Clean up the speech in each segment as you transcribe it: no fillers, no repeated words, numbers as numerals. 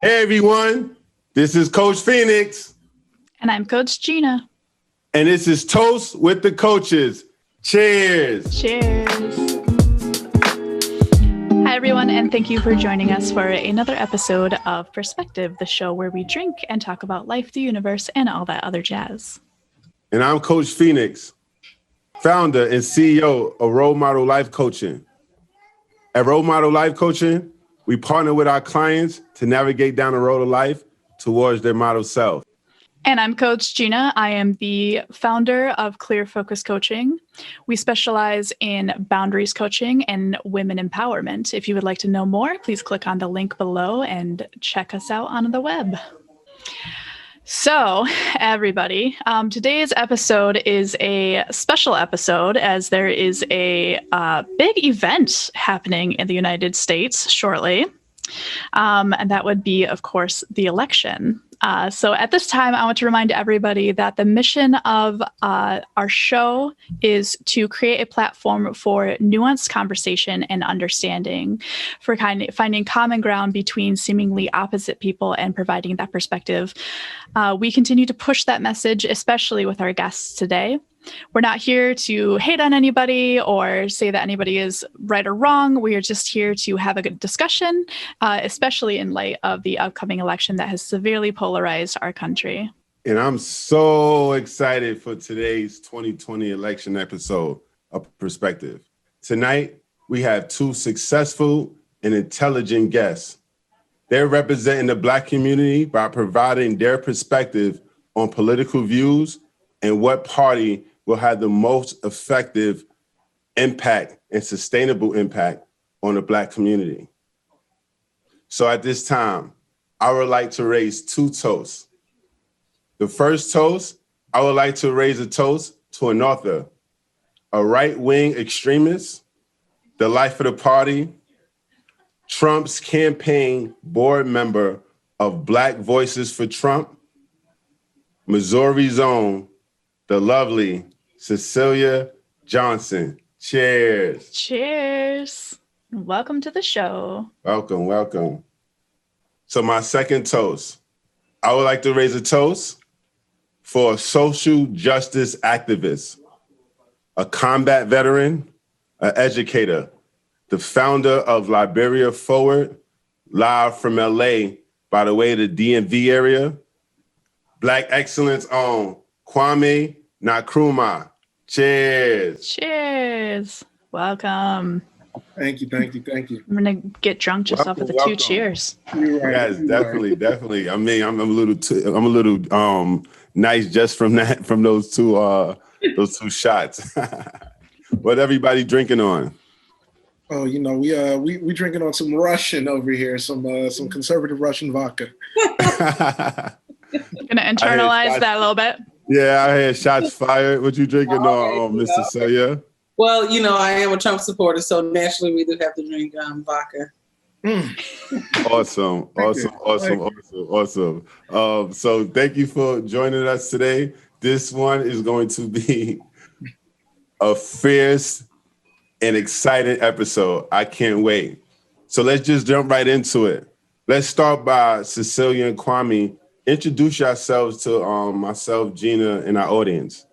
Hey everyone, this is Coach Phoenix. And I'm Coach Gina. And this is Toast with the Coaches. Cheers. Cheers. Hi everyone, and thank you for joining us for another episode of Perspective, the show where we drink and talk about life, the universe, and all that other jazz. And I'm Coach Phoenix, founder and CEO of Role Model Life Coaching. At Role Model Life Coaching, we partner with our clients to navigate down the road of life towards their model self. And I'm Coach Gina. I am the founder of Clear Focus Coaching. We specialize in boundaries coaching and women empowerment. If you would like to know more, please click on the link below and check us out on the web. So, everybody, today's episode is a special episode as there is a big event happening in the United States shortly. And that would be, of course, the election. So at this time, I want to remind everybody that the mission of our show is to create a platform for nuanced conversation and understanding, for finding common ground between seemingly opposite people and providing that perspective. We continue to push that message, especially with our guests today. We're not here to hate on anybody or say that anybody is right or wrong. We are just here to have a good discussion, especially in light of the upcoming election that has severely polarized our country. And I'm so excited for today's 2020 election episode of Perspective. Tonight, we have two successful and intelligent guests. They're representing the Black community by providing their perspective on political views and what party will have the most effective impact and sustainable impact on the Black community. So at this time, I would like to raise two toasts. The first toast, I would like to raise a toast to an author, a right-wing extremist, the life of the party, Trump's campaign board member of Black Voices for Trump, Missouri's own, the lovely Cecilia Johnson. Cheers. Cheers. Welcome to the show. Welcome, welcome. So my second toast, I would like to raise a toast for a social justice activist, a combat veteran, an educator, the founder of Liberia Forward, live from LA, by the way, the DMV area, Black excellence own Kwame Nkrumah. Cheers. Cheers. Welcome. Thank you. I'm going to get drunk just off of the two cheers. You're right. Yes, definitely. I mean, I'm a little nice just from those two shots. What everybody drinking on? Oh, we drinking on some Russian over here, some conservative Russian vodka. Gonna internalize that a little bit. Yeah, I had shots fired. What you drinking on, Mr. Cecilia? Well, I am a Trump supporter, so naturally we do have to drink vodka. Awesome. So thank you for joining us today. This one is going to be a fierce and exciting episode. I can't wait. So let's just jump right into it. Let's start by Cecilia and Kwame. Introduce yourselves to myself, Gina, and our audience.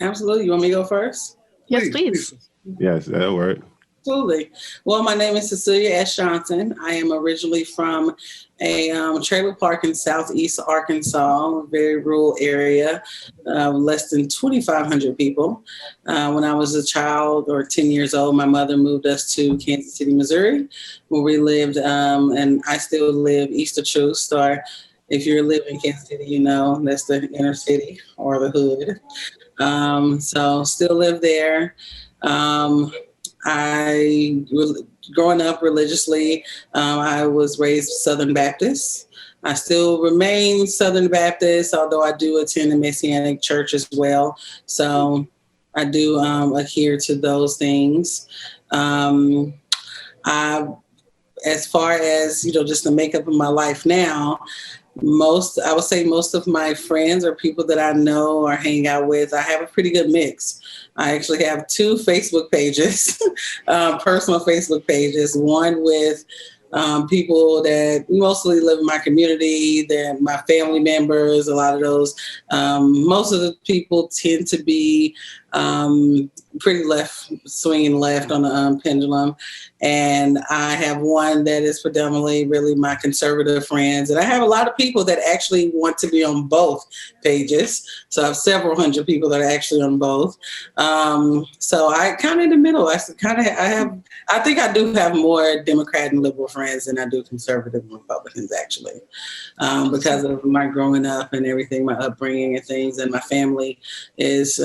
Absolutely. You want me to go first? Yes, please. Yes, that'll work. Absolutely. Well, my name is Cecilia S Johnson. I am originally from a trailer park in southeast Arkansas, a very rural area, less than 2,500 people. When I was a child or 10 years old, my mother moved us to Kansas City, Missouri, where we lived, and I still live east of Truth. So if you're living in Kansas City, that's the inner city or the hood. So still live there. Growing up religiously, I was raised Southern Baptist. I still remain Southern Baptist, although I do attend a Messianic church as well. So I do adhere to those things. As far as, just the makeup of my life now, I would say most of my friends or people that I know or hang out with, I have a pretty good mix. I actually have two Facebook pages, personal Facebook pages, one with people that mostly live in my community, that my family members, a lot of those. Most of the people tend to be pretty left, swinging left on the pendulum. And I have one that is predominantly really my conservative friends. And I have a lot of people that actually want to be on both pages. So I have several hundred people that are actually on both. So I kind of in the middle. I think I do have more Democrat and liberal friends than I do conservative and Republicans, actually, because of my growing up and everything, my upbringing and things, and my family is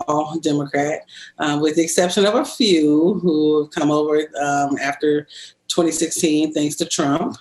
all Democrat, with the exception of a few who have come over after 2016, thanks to Trump.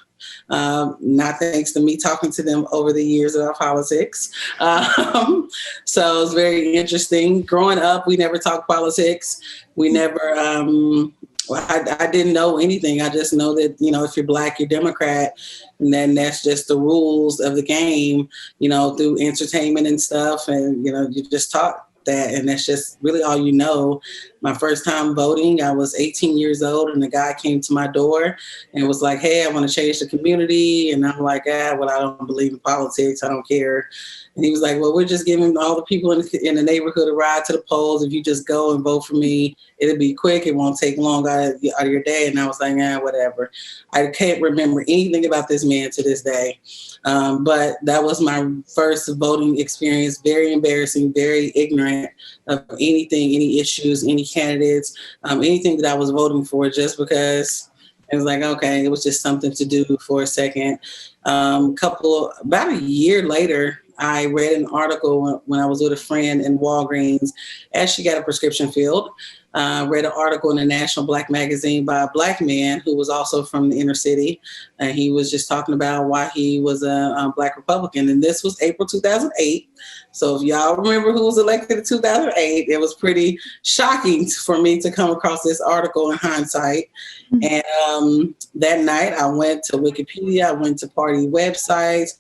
Not thanks to me talking to them over the years about politics. So it's very interesting. Growing up, we never talked politics. We never, I didn't know anything. I just know that, if you're Black, you're Democrat. And then that's just the rules of the game, through entertainment and stuff. And, you just talk that, and that's just really all you know. My first time voting, I was 18 years old, and the guy came to my door and was like, "Hey, I want to change the community." And I'm like, well, I don't believe in politics. I don't care. And he was like, "Well, we're just giving all the people in the neighborhood a ride to the polls. If you just go and vote for me, it'll be quick. It won't take long out of your day." And I was like, whatever. I can't remember anything about this man to this day. But that was my first voting experience. Very embarrassing, very ignorant of anything, any issues, any candidates, anything that I was voting for, just because it was like, okay, it was just something to do for a second. About a year later, I read an article when I was with a friend in Walgreens as she got a prescription filled. Read an article in a national Black magazine by a Black man who was also from the inner city. And he was just talking about why he was a Black Republican. And this was April 2008. So if y'all remember who was elected in 2008, it was pretty shocking for me to come across this article in hindsight. And that night I went to Wikipedia, I went to party websites.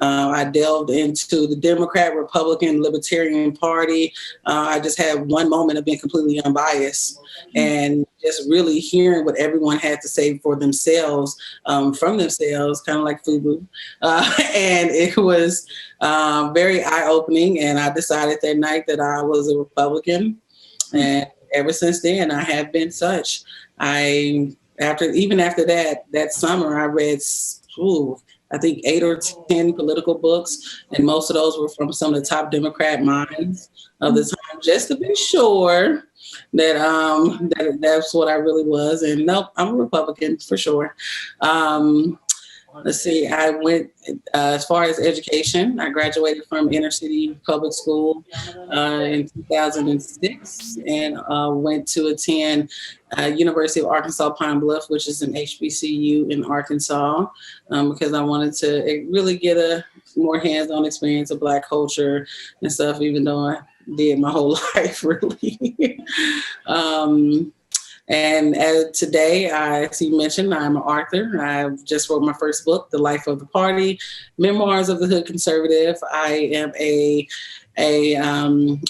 I delved into the Democrat, Republican, Libertarian Party. I just had one moment of being completely unbiased and just really hearing what everyone had to say for themselves, from themselves, kind of like FUBU. And it was very eye-opening. And I decided that night that I was a Republican. And ever since then, I have been such. Even after that summer, I read, I think 8 or 10 political books, and most of those were from some of the top Democrat minds of the time, just to be sure that that's what I really was. And nope, I'm a Republican for sure. Let's see, I went, as far as education, I graduated from inner city public school in 2006 and went to attend University of Arkansas Pine Bluff, which is an HBCU in Arkansas, because I wanted to really get a more hands-on experience of Black culture and stuff, even though I did my whole life, really. And today, as you mentioned, I'm an author. I just wrote my first book, The Life of the Party, Memoirs of the Hood Conservative. I am a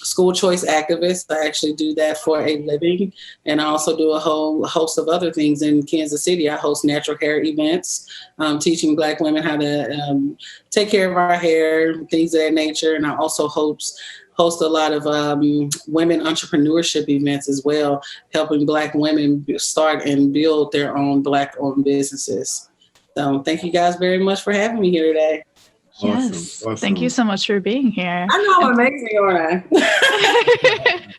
school choice activist. I actually do that for a living. And I also do a whole host of other things in Kansas City. I host natural hair events, teaching Black women how to take care of our hair, things of that nature. And I also host a lot of women entrepreneurship events as well, helping Black women start and build their own Black-owned businesses. So thank you guys very much for having me here today. Yes. Awesome. Thank you so much for being here. I know I'm amazing, aren't I?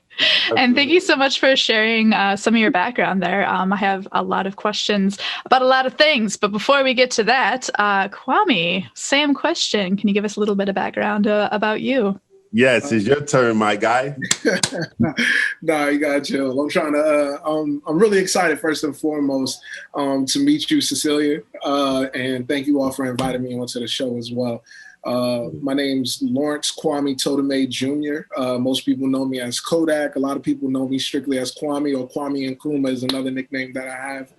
And thank you so much for sharing some of your background there. I have a lot of questions about a lot of things, but before we get to that, Kwame, same question. Can you give us a little bit of background about you? Yes, it's your turn, my guy. Nah, you gotta chill. I'm trying to. I'm really excited, first and foremost, to meet you, Cecilia, and thank you all for inviting me onto the show as well. My name's Lawrence Kwame Totome Jr. Most people know me as Kodak. A lot of people know me strictly as Kwame, or Kwame Nkrumah is another nickname that I have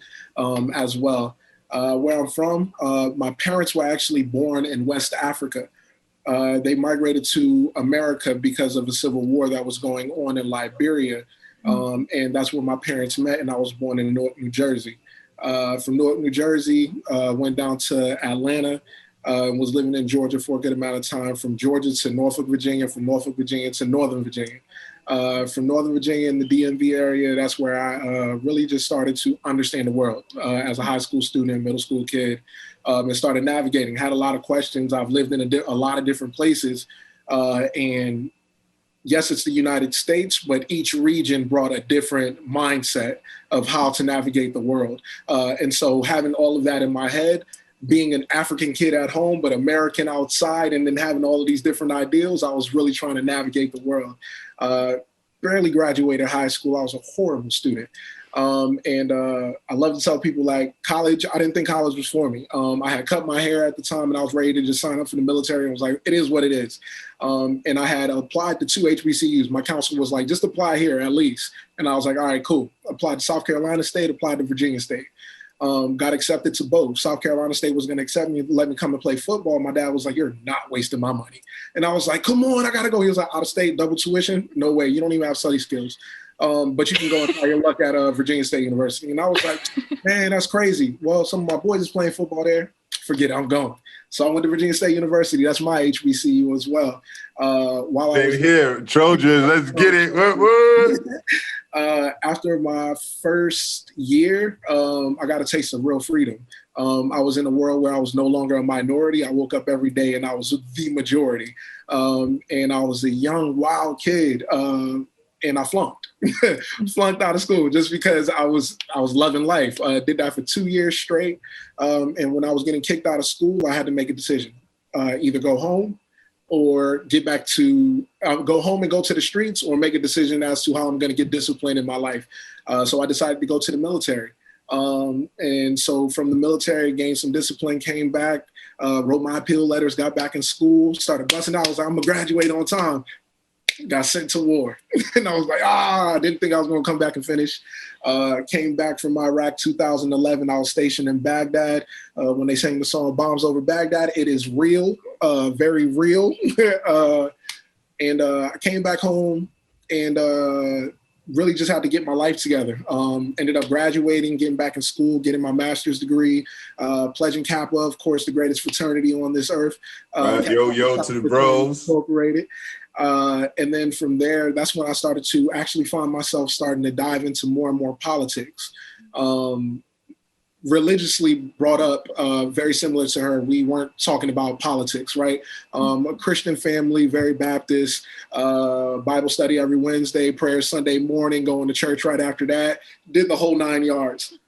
as well. Where I'm from, my parents were actually born in West Africa. They migrated to America because of the civil war that was going on in Liberia. And that's where my parents met, and I was born in Newark, New Jersey. From Newark, New Jersey, went down to Atlanta, was living in Georgia for a good amount of time, from Georgia to Norfolk, Virginia, from Norfolk, Virginia to Northern Virginia. From Northern Virginia in the DMV area, that's where I really just started to understand the world as a high school student, middle school kid, and started navigating. Had a lot of questions. I've lived in a lot of different places, and yes, it's the United States, but each region brought a different mindset of how to navigate the world. And so having all of that in my head, being an African kid at home, but American outside, and then having all of these different ideals, I was really trying to navigate the world. Barely graduated high school. I was a horrible student. And I love to tell people, like, college, I didn't think college was for me. I had cut my hair at the time and I was ready to just sign up for the military. And I was like, it is what it is. And I had applied to 2 HBCUs. My counselor was like, just apply here at least. And I was like, all right, cool. Applied to South Carolina State, applied to Virginia State. Got accepted to both. South Carolina State was going to accept me, let me come and play football. My dad was like, you're not wasting my money. And I was like, come on, I got to go. He was like, out of state, double tuition? No way. You don't even have study skills. But you can go and try your luck at Virginia State University. And I was like, man, that's crazy. Well, some of my boys is playing football there. Forget it, I'm going. So I went to Virginia State University. That's my HBCU as well. While I was here, Trojans, let's get it. After my first year, I got a taste of real freedom. I was in a world where I was no longer a minority. I woke up every day and I was the majority. And I was a young, wild kid. And I flunked, flunked out of school just because I was loving life. Did that for 2 years straight. And when I was getting kicked out of school, I had to make a decision, either go home or get back to go home and go to the streets, or make a decision as to how I'm going to get disciplined in my life. So I decided to go to the military. And so from the military, gained some discipline, came back, wrote my appeal letters, got back in school, started busting out. I was like, I'm going to graduate on time. Got sent to war. And I was like, I didn't think I was going to come back and finish. Came back from Iraq 2011. I was stationed in Baghdad. When they sang the song Bombs Over Baghdad, it is real, very real. And I came back home and really just had to get my life together. Ended up graduating, getting back in school, getting my master's degree, pledging Kappa, of course, the greatest fraternity on this earth. Yo to the bros. Incorporated. And then from there, that's when I started to actually find myself starting to dive into more and more politics. Religiously brought up, very similar to her. We weren't talking about politics, right? A Christian family, very Baptist, Bible study every Wednesday, prayer Sunday morning, going to church right after that, did the whole 9 yards.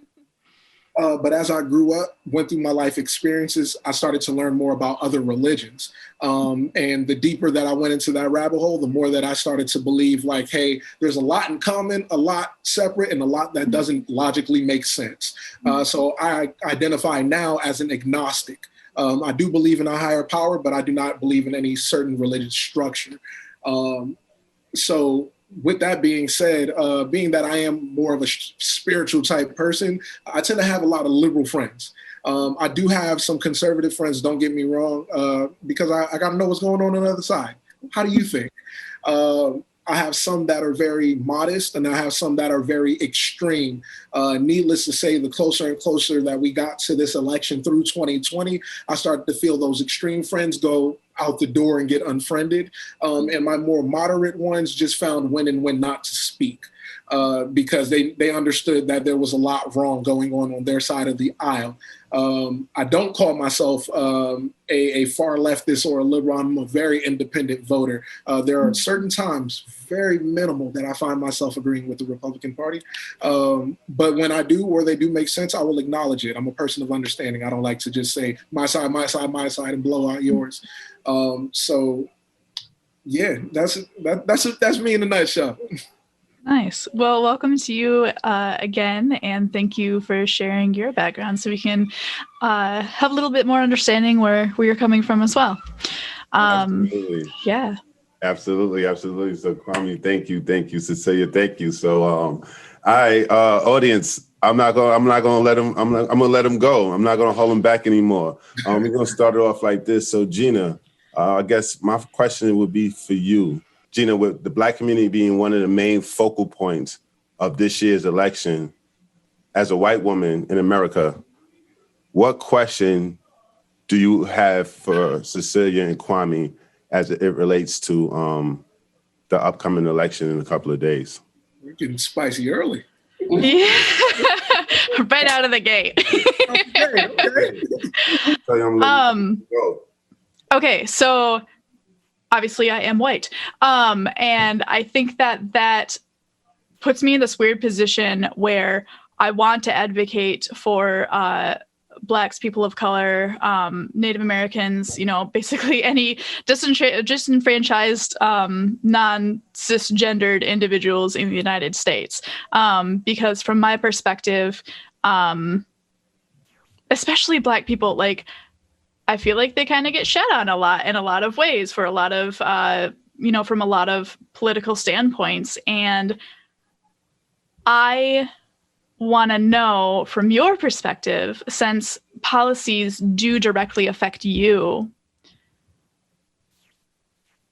But as I grew up, went through my life experiences, I started to learn more about other religions. And the deeper that I went into that rabbit hole, the more that I started to believe, like, hey, there's a lot in common, a lot separate, and a lot that doesn't logically make sense. So I identify now as an agnostic. I do believe in a higher power, but I do not believe in any certain religious structure. So with that being said, being that I am more of a spiritual type person, I tend to have a lot of liberal friends. I do have some conservative friends, don't get me wrong, because I got to know what's going on the other side. How do you think? I have some that are very modest, and I have some that are very extreme. Needless to say, the closer and closer that we got to this election through 2020, I started to feel those extreme friends go out the door and get unfriended. And my more moderate ones just found when and when not to speak. Because they understood that there was a lot wrong going on their side of the aisle. I don't call myself a far leftist or a liberal. I'm a very independent voter. There are certain times, very minimal, that I find myself agreeing with the Republican Party. But when I do, or they do make sense, I will acknowledge it. I'm a person of understanding. I don't like to just say my side, my side, my side, and blow out yours. So yeah, that's me in a nutshell. Nice. Well, welcome to you again, and thank you for sharing your background so we can have a little bit more understanding where you're coming from as well. Absolutely. Yeah. Absolutely. So Kwame, thank you, Cecilia, thank you. So audience, I'm gonna let him go. I'm not gonna hold him back anymore. We're gonna start it off like this. So Gina, I guess my question would be for you. Gina, with the Black community being one of the main focal points of this year's election, as a white woman in America, what question do you have for Cecilia and Kwame as it relates to the upcoming election in a couple of days? We're getting spicy early. Yeah. Right out of the gate. Okay, so obviously I am white. And I think that puts me in this weird position where I want to advocate for Blacks, people of color, Native Americans, basically any disenfranchised, non-cisgendered individuals in the United States. Because from my perspective, especially Black people, like, I feel like they kind of get shat on in a lot of ways for a lot of, from a lot of political standpoints. And I want to know from your perspective, since policies do directly affect you,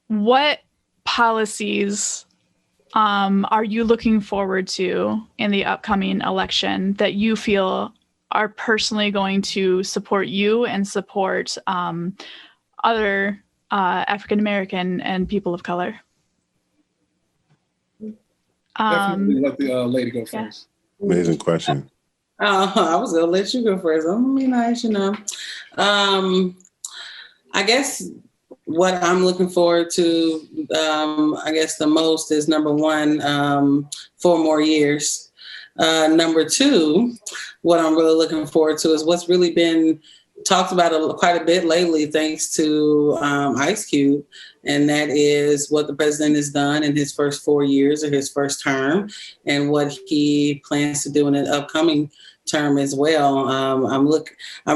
what policies are you looking forward to in the upcoming election that you feel are personally going to support you and support other African American and people of color? Definitely let the lady go first. Amazing question. I was gonna let you go first. I'm gonna be nice, I guess what I'm looking forward to, I guess the most is number one, 4 more years. Number two, what I'm really looking forward to is what's really been talked about quite a bit lately, thanks to Ice Cube, and that is what the president has done in his first 4 years of his first term, and what he plans to do in an upcoming term as well. I'm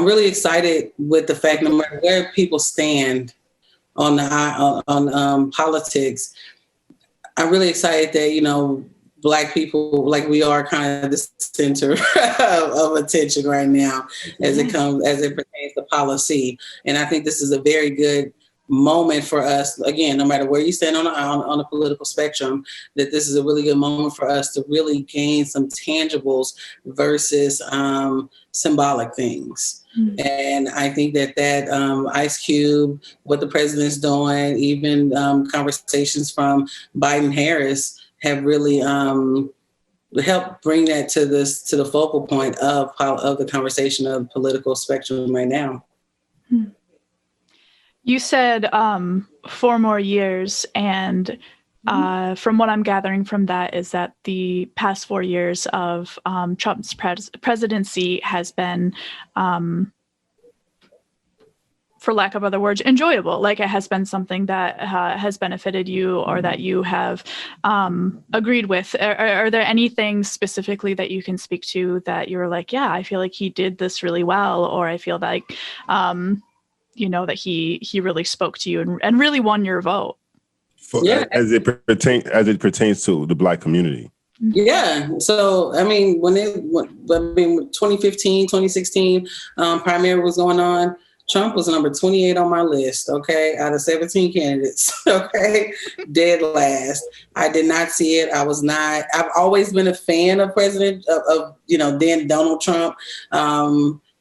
really excited with the fact, no matter where people stand on politics, I'm really excited that Black people, like we are, kind of the center of attention right now as it pertains to policy. And I think this is a very good moment for us, again, no matter where you stand on the political spectrum, that this is a really good moment for us to really gain some tangibles versus symbolic things. Mm-hmm. And I think that Ice Cube, what the president's doing, even conversations from Biden-Harris have really helped bring that to the focal point of the conversation of the political spectrum right now. Hmm. You said 4 more years, and from what I'm gathering from that is that the past 4 years of Trump's presidency has been, for lack of other words, enjoyable. Like, it has been something that has benefited you or that you have agreed with. Are there anything specifically that you can speak to that you're like, yeah, I feel like he did this really well, or I feel like, that he really spoke to you and really won your vote? As it pertains to the Black community. Yeah. So, I mean, when 2015, 2016 primary was going on, Trump was number 28 on my list, okay, out of 17 candidates, okay, dead last. I did not see it. I've always been a fan of then Donald Trump. I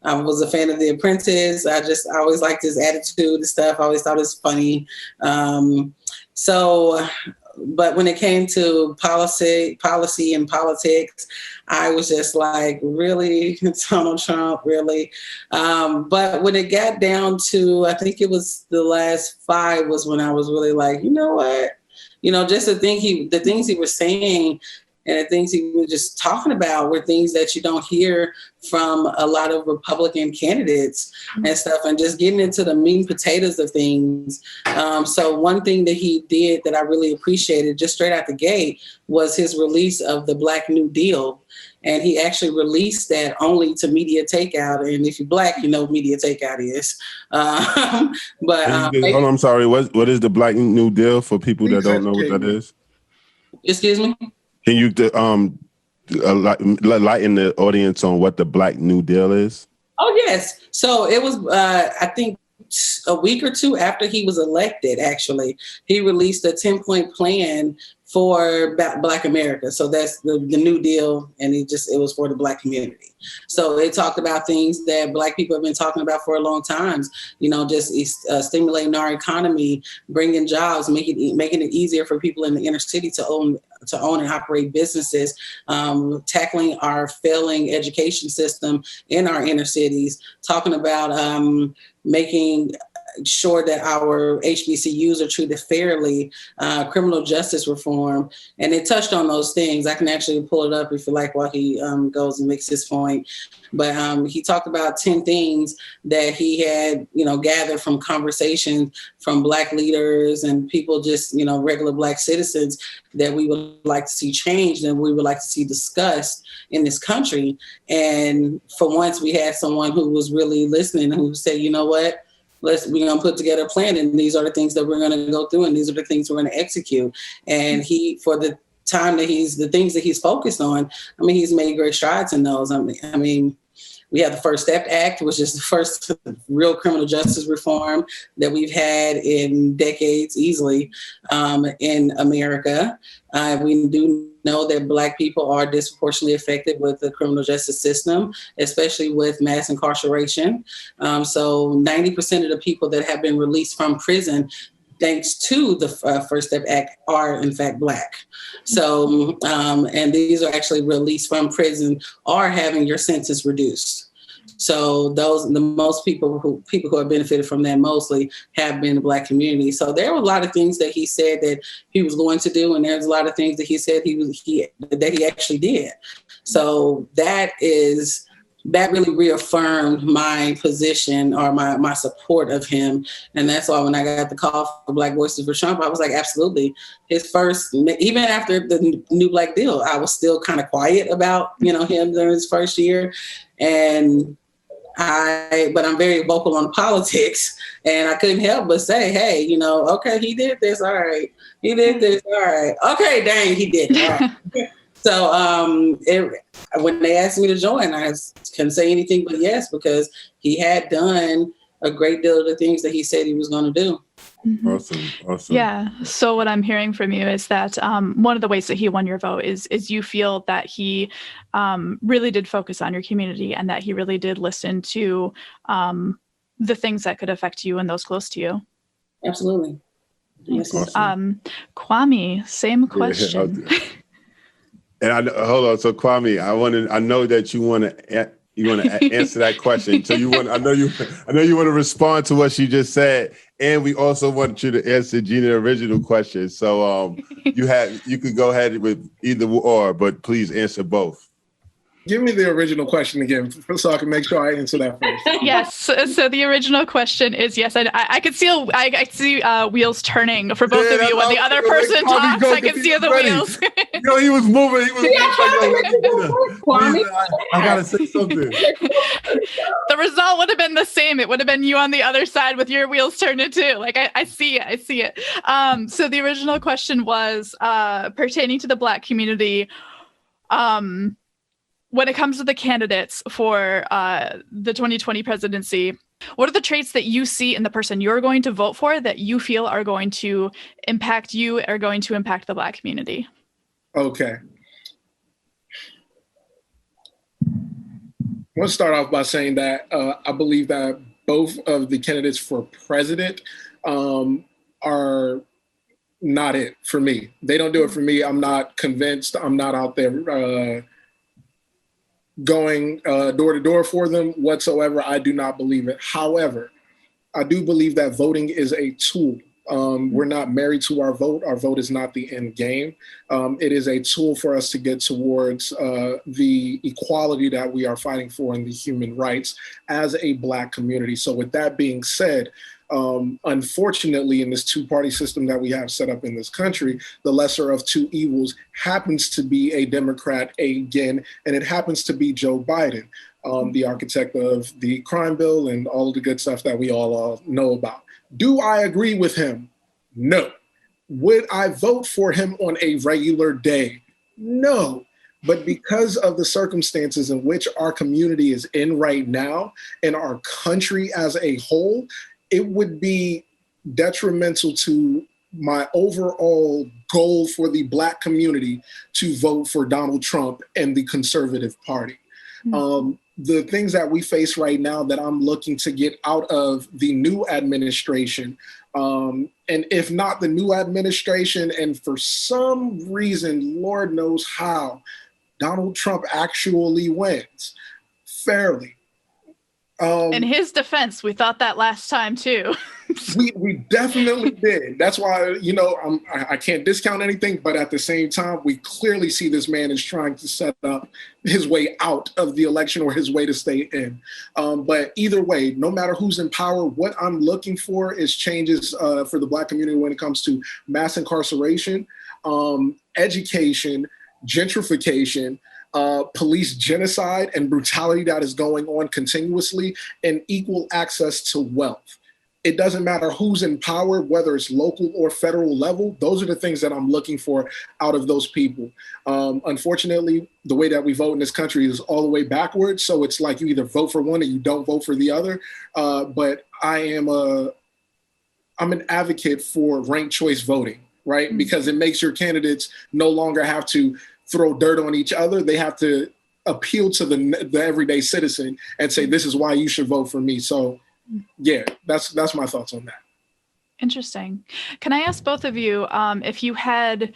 was a fan of The Apprentice. I always liked his attitude and stuff. I always thought it was funny. But when it came to policy and politics, I was just like, really, Donald Trump, really? But when it got down to, I think it was the last 5 was when I was really like, you know what? Just the things he was saying and the things he was just talking about were things that you don't hear from a lot of Republican candidates and stuff, and just getting into the meat and potatoes of things. So one thing that he did that I really appreciated just straight out the gate was his release of the Black New Deal. And he actually released that only to media takeout. And if you're Black, you know what media takeout is. Hold on, I'm sorry. What is the Black New Deal for people that don't know what that is? Excuse me? Can you enlighten the audience on what the Black New Deal is? Oh, yes. So it was, I think, a week or 2 after he was elected, actually, he released a 10-point plan for Black America. So that's the New Deal, and it was for the Black community. So it talked about things that Black people have been talking about for a long time, just stimulating our economy, bringing jobs, making it easier for people in the inner city to own and operate businesses, tackling our failing education system in our inner cities, talking about making sure that our HBCUs are treated fairly, criminal justice reform, and it touched on those things. I can actually pull it up if you like while he goes and makes his point. But he talked about 10 things that he had, gathered from conversations from Black leaders and people just, regular Black citizens that we would like to see changed and we would like to see discussed in this country. And for once, we had someone who was really listening, who said, you know what? We're going to put together a plan, and these are the things that we're going to go through, and these are the things we're going to execute. And for the time that the things that he's focused on, he's made great strides in those. We have the First Step Act, which is the first real criminal justice reform that we've had in decades, easily, in America. We do know that Black people are disproportionately affected with the criminal justice system, especially with mass incarceration. So 90% of the people that have been released from prison, thanks to the First Step Act, are in fact Black. So, and these are actually released from prison are having your sentence reduced. So the most people who have benefited from that mostly have been the Black community. So there were a lot of things that he said that he was going to do, and there's a lot of things that he said that he actually did. So that really reaffirmed my position or my support of him. And that's why when I got the call for Black Voices for Trump, I was like, absolutely. Even after the new Black Deal, I was still kind of quiet about, him during his first year. But I'm very vocal on politics, and I couldn't help but say, hey, okay, he did this. All right. He did this. All right. Okay. Dang, he did it. All right. So when they asked me to join, I couldn't say anything but yes, because he had done a great deal of the things that he said he was going to do. Mm-hmm. Awesome. Yeah. So what I'm hearing from you is that one of the ways that he won your vote is you feel that he really did focus on your community and that he really did listen to the things that could affect you and those close to you. Absolutely. Yes. Awesome. Kwame, same question. And hold on. So Kwame, I know that you want to answer that question. So I know you want to respond to what she just said, and we also want you to answer Gina's original question. So you could go ahead with either or, but please answer both. Give me the original question again, so I can make sure I answer that first. Yes. So the original question is yes. I could see wheels turning for both of you when the other person talks. I can see the wheels. He was moving. I gotta say something. The result would have been the same. It would have been you on the other side with your wheels turning too. Like I see it. So the original question was pertaining to the Black community. When it comes to the candidates for the 2020 presidency, what are the traits that you see in the person you're going to vote for that you feel are going to impact you, are going to impact the Black community? Okay. I want to start off by saying that I believe that both of the candidates for president are not it for me. They don't do it for me. I'm not convinced. I'm not out there going door to door for them whatsoever. I do not believe it. However, I do believe that voting is a tool. We're not married to our vote. Our vote is not the end game. It is a tool for us to get towards the equality that we are fighting for and the human rights as a Black community. So with that being said, unfortunately, in this two-party system that we have set up in this country, the lesser of two evils happens to be a Democrat again, and it happens to be Joe Biden, the architect of the crime bill and all of the good stuff that we all know about. Do I agree with him? No. Would I vote for him on a regular day? No. But because of the circumstances in which our community is in right now and our country as a whole, it would be detrimental to my overall goal for the Black community to vote for Donald Trump and the Conservative Party. The things that we face right now that I'm looking to get out of the new administration, and if not the new administration, and for some reason, Lord knows how, Donald Trump actually wins fairly. In his defense, we thought that last time too. we definitely did. That's why, I can't discount anything, but at the same time, we clearly see this man is trying to set up his way out of the election or his way to stay in. But either way, no matter who's in power, what I'm looking for is changes for the Black community when it comes to mass incarceration, education, gentrification, police genocide and brutality that is going on continuously, and equal access to wealth. It doesn't matter who's in power, whether it's local or federal level. Those are the things that I'm looking for out of those people. Unfortunately, the way that we vote in this country is all the way backwards. So it's like you either vote for one or you don't vote for the other. But I'm an advocate for ranked choice voting, right? Mm-hmm. Because it makes your candidates no longer have to throw dirt on each other. They have to appeal to the everyday citizen and say, this is why you should vote for me. So yeah, that's my thoughts on that. Interesting. Can I ask both of you, if you had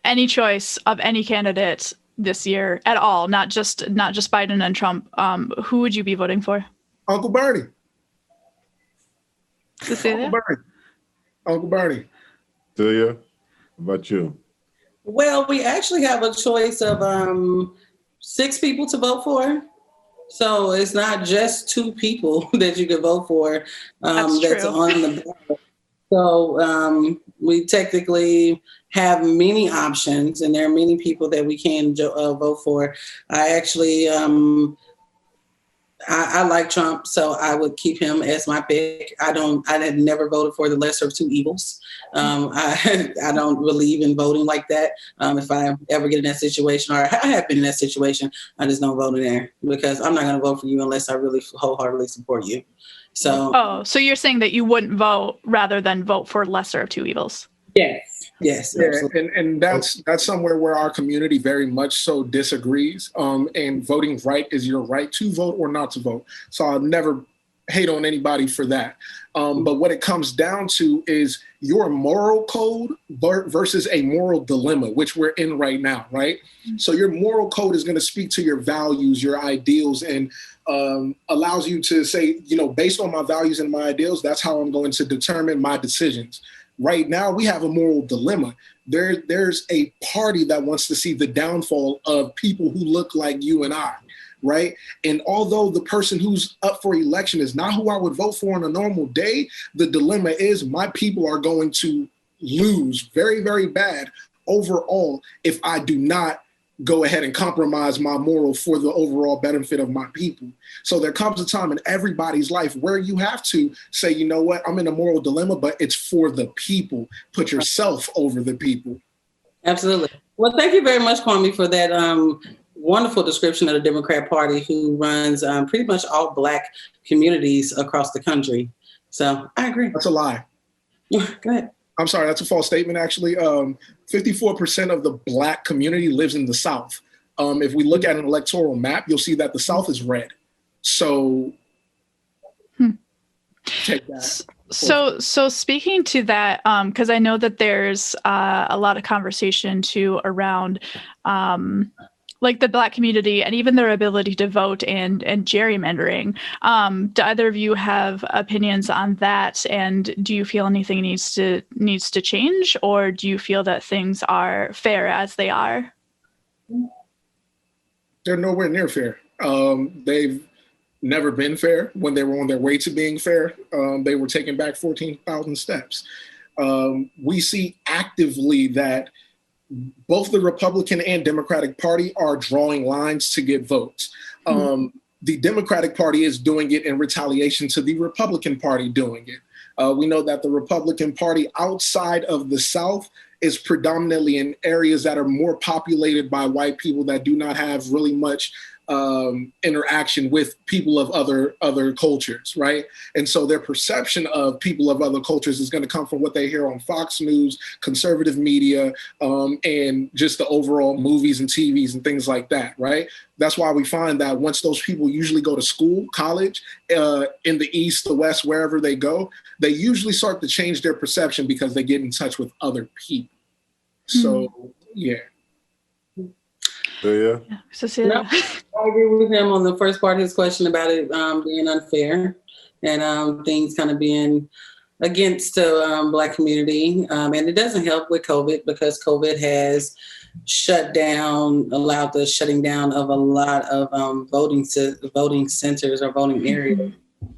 any choice of any candidate this year at all, not just Biden and Trump, who would you be voting for? Uncle Bernie. Cecilia? Uncle Bernie. Cecilia, how about you? Well, we actually have a choice of 6 people to vote for. So it's not just 2 people that you can vote for that's on the ballot. So we technically have many options, and there are many people that we can vote for. I actually, I like Trump, so I would keep him as my pick. I had never voted for the lesser of 2 evils. I don't believe in voting like that. If I ever get in that situation, or I have been in that situation, I just don't vote in there, because I'm not going to vote for you unless I really wholeheartedly support you. So, so you're saying that you wouldn't vote rather than vote for lesser of 2 evils? Yes. Yeah, and that's somewhere where our community very much so disagrees. And voting right is your right to vote or not to vote. So I'll never hate on anybody for that. But what it comes down to is your moral code versus a moral dilemma, which we're in right now, right? So your moral code is going to speak to your values, your ideals, and allows you to say, based on my values and my ideals, that's how I'm going to determine my decisions. Right now, we have a moral dilemma. There's a party that wants to see the downfall of people who look like you and I, right? And although the person who's up for election is not who I would vote for on a normal day, the dilemma is my people are going to lose very, very bad overall if I do not go ahead and compromise my moral for the overall benefit of my people. So there comes a time in everybody's life where you have to say, you know what, I'm in a moral dilemma, but it's for the people. Put yourself over the people. Absolutely. Well, thank you very much, Kwame, for that wonderful description of the Democrat Party, who runs pretty much all Black communities across the country. So I agree. That's a lie. Go ahead. I'm sorry, that's a false statement, actually. 54% of the Black community lives in the South. If we look at an electoral map, you'll see that the South is red. So take that. So speaking to that, because I know that there's a lot of conversation too around like the Black community and even their ability to vote and gerrymandering. Do either of you have opinions on that? And do you feel anything needs to change, or do you feel that things are fair as they are? They're nowhere near fair. They've never been fair. When they were on their way to being fair, they were taking back 14,000 steps. We see actively that both the Republican and Democratic Party are drawing lines to get votes. The Democratic Party is doing it in retaliation to the Republican Party doing it. We know that the Republican Party outside of the South is predominantly in areas that are more populated by white people that do not have really much interaction with people of other cultures, right? And so their perception of people of other cultures is going to come from what they hear on Fox News, conservative media, and just the overall movies and TVs and things like that, right? That's why we find that once those people usually go to school, college, in the East, the West, wherever they go, they usually start to change their perception because they get in touch with other people. So, yeah. Yeah. Cecilia. No, I agree with him on the first part of his question about it being unfair and things kind of being against the Black community. And it doesn't help with COVID because COVID has allowed the shutting down of a lot of voting centers or voting areas.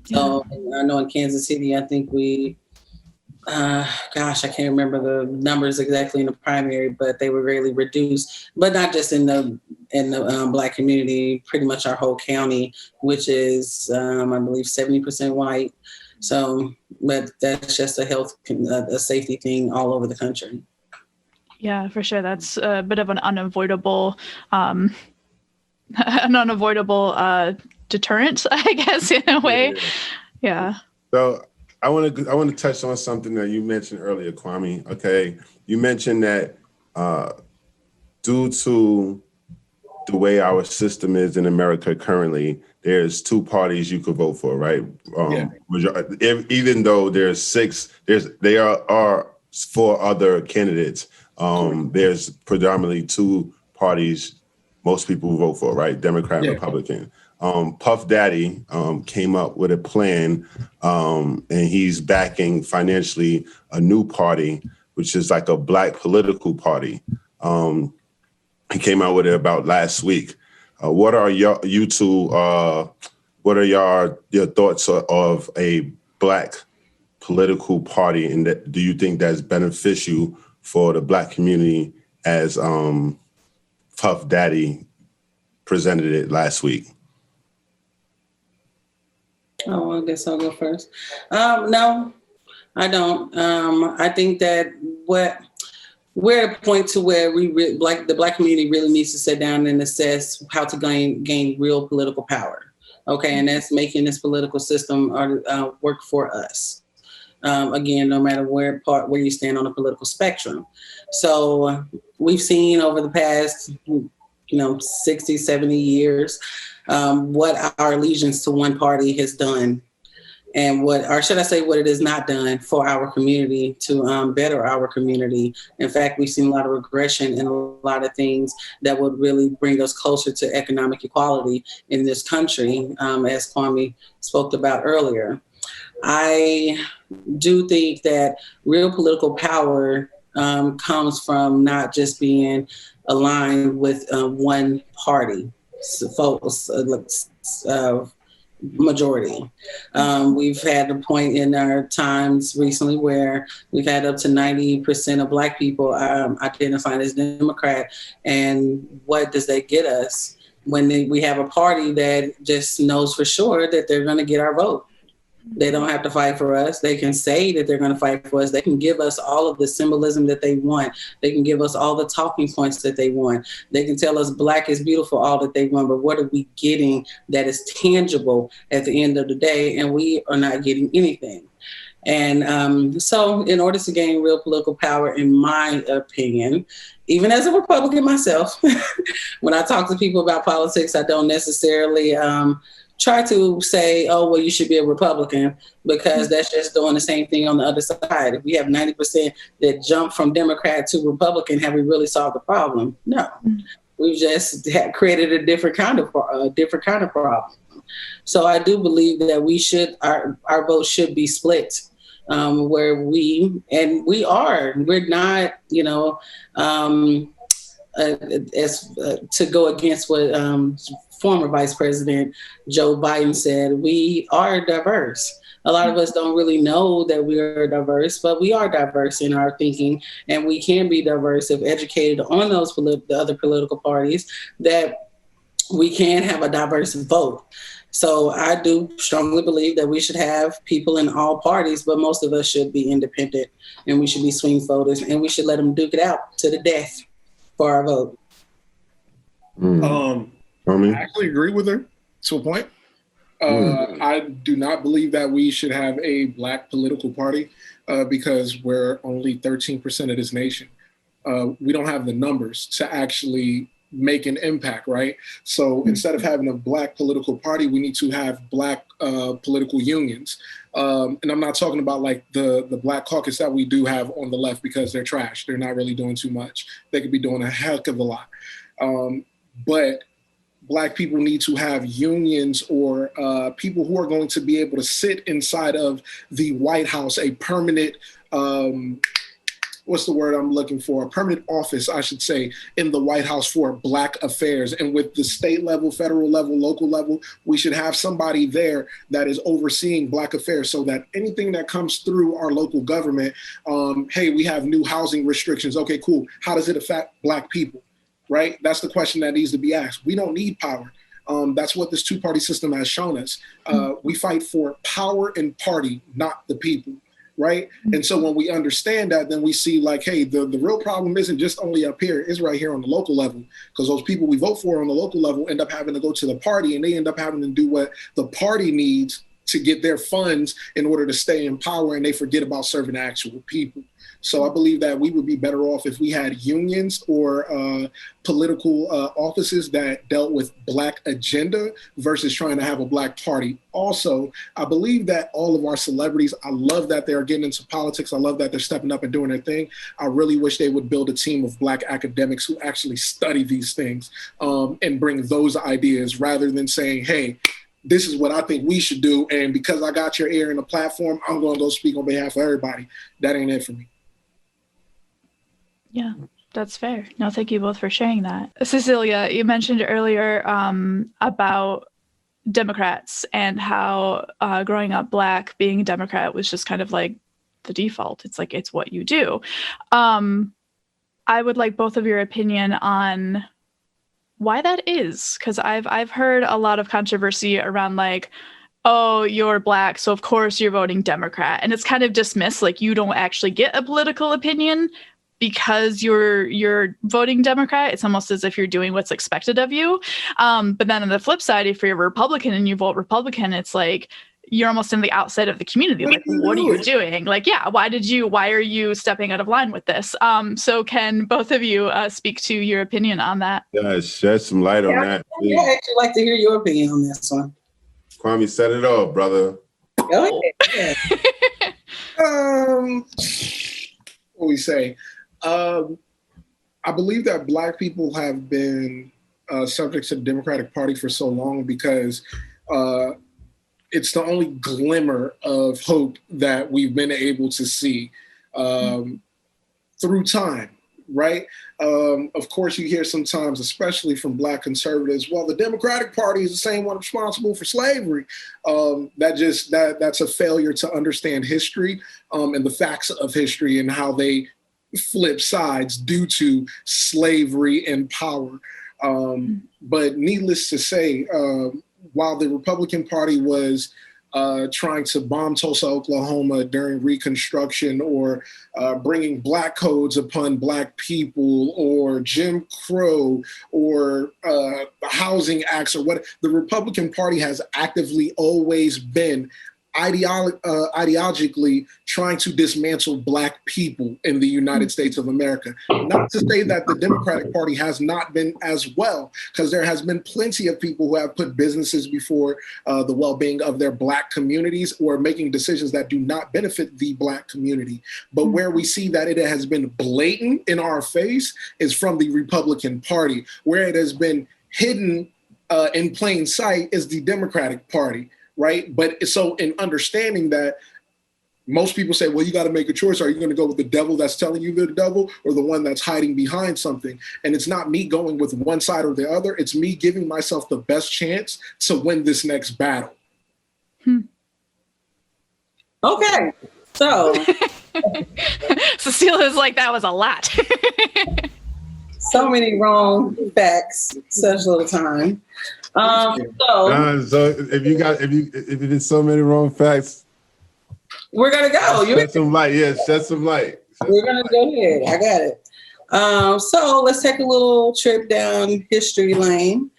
So I know in Kansas City, I think we, I can't remember the numbers exactly in the primary, but they were greatly reduced. But not just in the Black community, pretty much our whole county, which is I believe 70% white. So, but that's just a safety thing all over the country. Yeah, for sure. That's a bit of an unavoidable deterrent, I guess, in a way. Yeah. So I want to touch on something that you mentioned earlier, Kwame. Okay, you mentioned that due to the way our system is in America currently, there's two parties you could vote for, right? Even though there's six, there are four other candidates. There's predominantly two parties most people vote for, right? Democrat, Republican. Puff Daddy came up with a plan, and he's backing financially a new party, which is like a Black political party. He came out with it about last week. What are your thoughts of a Black political party, and do you think that's beneficial for the Black community as Puff Daddy presented it last week? Oh, I guess I'll go first. No, I don't. I think that we're at a point to where the Black community really needs to sit down and assess how to gain real political power. Okay, and that's making this political system work for us. Again, no matter where you stand on the political spectrum. So we've seen over the past, 60, 70 years, what our allegiance to one party has done and what it has not done for our community to better our community. In fact, we've seen a lot of regression and a lot of things that would really bring us closer to economic equality in this country, as Kwame spoke about earlier. I do think that real political power comes from not just being aligned with one party, majority. We've had a point in our times recently where we've had up to 90% of Black people identifying as Democrat. And what does that get us when we have a party that just knows for sure that they're going to get our vote? They don't have to fight for us. They can say that they're going to fight for us. They can give us all of the symbolism that they want. They can give us all the talking points that they want. They can tell us Black is beautiful, all that they want. But what are we getting that is tangible at the end of the day? And we are not getting anything. And so in order to gain real political power, in my opinion, even as a Republican myself, when I talk to people about politics, I don't necessarily try to say, oh, well, you should be a Republican, because that's just doing the same thing on the other side. If we have 90% that jump from Democrat to Republican, have we really solved the problem? No. We've just created a different kind of problem. So I do believe that our vote should be split, where we're not, to go against what former Vice President Joe Biden said, we are diverse. A lot of us don't really know that we are diverse, but we are diverse in our thinking, and we can be diverse if educated on the other political parties, that we can have a diverse vote. So I do strongly believe that we should have people in all parties, but most of us should be independent, and we should be swing voters, and we should let them duke it out to the death for our vote. I actually agree with her to a point. I do not believe that we should have a Black political party because we're only 13% of this nation. We don't have the numbers to actually make an impact, right? So instead of having a Black political party, we need to have Black political unions. And I'm not talking about like the Black caucus that we do have on the left because they're trash. They're not really doing too much. They could be doing a heck of a lot. But Black people need to have unions or people who are going to be able to sit inside of the White House, a permanent, what's the word I'm looking for? A permanent office, I should say, in the White House for Black affairs. And with the state level, federal level, local level, we should have somebody there that is overseeing Black affairs so that anything that comes through our local government, hey, we have new housing restrictions. Okay, cool. How does it affect Black people? Right? That's the question that needs to be asked. We don't need power. That's what this two-party system has shown us. We fight for power and party, not the people, right? And so when we understand that, then we see like, hey, the real problem isn't just only up here, it's right here on the local level, because those people we vote for on the local level end up having to go to the party and they end up having to do what the party needs to get their funds in order to stay in power, and they forget about serving actual people. So I believe that we would be better off if we had unions or political offices that dealt with Black agenda versus trying to have a Black party. Also, I believe that all of our celebrities, I love that they're getting into politics. I love that they're stepping up and doing their thing. I really wish they would build a team of Black academics who actually study these things and bring those ideas rather than saying, hey, this is what I think we should do. And because I got your ear in the platform, I'm going to go speak on behalf of everybody. That ain't it for me. Yeah, that's fair. No, thank you both for sharing that. Cecilia, you mentioned earlier about Democrats and how growing up Black, being a Democrat was just kind of like the default. It's like, it's what you do. I would like both of your opinion on why that is, because I've heard a lot of controversy around like, oh, you're Black, so of course you're voting Democrat. And it's kind of dismissed, like you don't actually get a political opinion because you're voting Democrat. It's almost as if you're doing what's expected of you. But then on the flip side, if you're a Republican and you vote Republican, it's like you're almost in the outside of the community. Like, what are you doing? Like, yeah, why are you stepping out of line with this? So can both of you speak to your opinion on that? Yeah, shed some light on that. Please. I'd actually like to hear your opinion on this one. Kwame, set it off, brother. Go ahead. What we say? I believe that Black people have been subject to the Democratic Party for so long because it's the only glimmer of hope that we've been able to see through time, right? Of course, you hear sometimes, especially from Black conservatives, well, the Democratic Party is the same one responsible for slavery. That's a failure to understand history and the facts of history and how they flip sides due to slavery and power. But needless to say, while the Republican Party was trying to bomb Tulsa, Oklahoma during Reconstruction, or bringing Black codes upon Black people, or Jim Crow, or the Housing Acts, or what, the Republican Party has actively always been ideologically trying to dismantle Black people in the United States of America. Not to say that the Democratic Party has not been as well, because there has been plenty of people who have put businesses before the well-being of their Black communities, or making decisions that do not benefit the Black community. But where we see that it has been blatant in our face is from the Republican Party. Where it has been hidden in plain sight is the Democratic Party. Right. But so in understanding that, most people say, well, you got to make a choice. Are you going to go with the devil that's telling you the devil, or the one that's hiding behind something? And it's not me going with one side or the other. It's me giving myself the best chance to win this next battle. Okay. So Cecilia's like, that was a lot. So many wrong facts, such little time. So if it's so many wrong facts, we're gonna go. Shed some light. Yeah, shed some light. We're gonna go ahead. I got it. So let's take a little trip down history lane.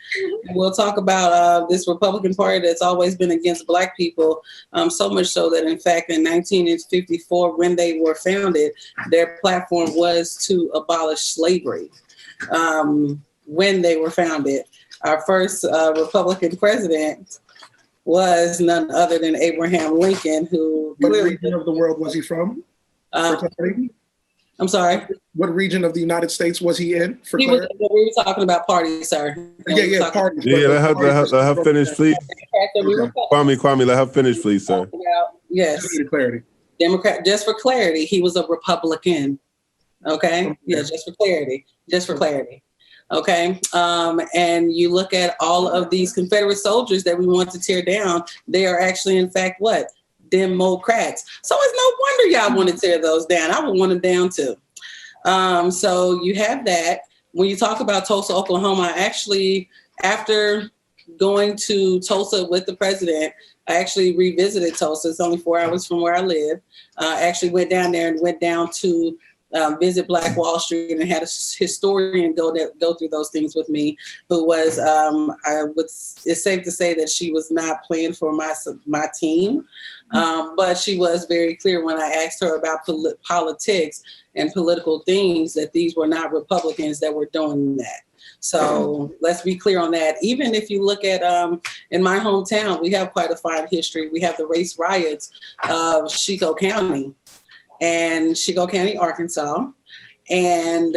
We'll talk about this Republican Party that's always been against Black people, so much so that, in fact, in 1954, when they were founded, their platform was to abolish slavery. When they were founded, our first Republican president was none other than Abraham Lincoln, who... What region of the world was he from? I'm sorry? What region of the United States was he in? We were talking about parties, sir. Parties. Yeah, let her finish, please. Kwame, let her finish, please, sir. Yes. Clarity. Democrat, just for clarity, he was a Republican. Okay? Yeah, just for clarity. Okay? And you look at all of these Confederate soldiers that we want to tear down, they are actually, in fact, what? Democrats. So it's no wonder y'all want to tear those down. I would want them down too. So you have that. When you talk about Tulsa, Oklahoma, actually, after going to Tulsa with the president, I actually revisited Tulsa. It's only 4 hours from where I live. I actually went down there and went down to visit Black Wall Street and had a historian go through those things with me, who was, it's safe to say that she was not playing for my team, but she was very clear when I asked her about politics and political things that these were not Republicans that were doing that. So let's be clear on that. Even if you look at, in my hometown, we have quite a fine history. We have the race riots of Chico County, Arkansas. And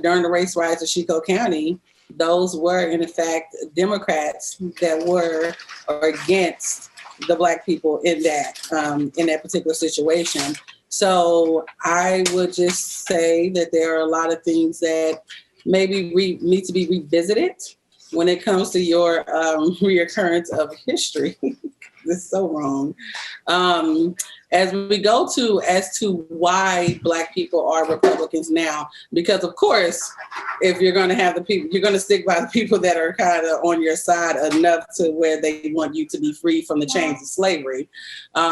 during the race riots of Chico County, those were, in fact, Democrats that were against the Black people in that particular situation. So I would just say that there are a lot of things that maybe need to be revisited when it comes to your reoccurrence of history. This is so wrong. As we go as to why Black people are Republicans now, because of course, if you're going to have the people, you're going to stick by the people that are kind of on your side enough to where they want you to be free from the chains of slavery.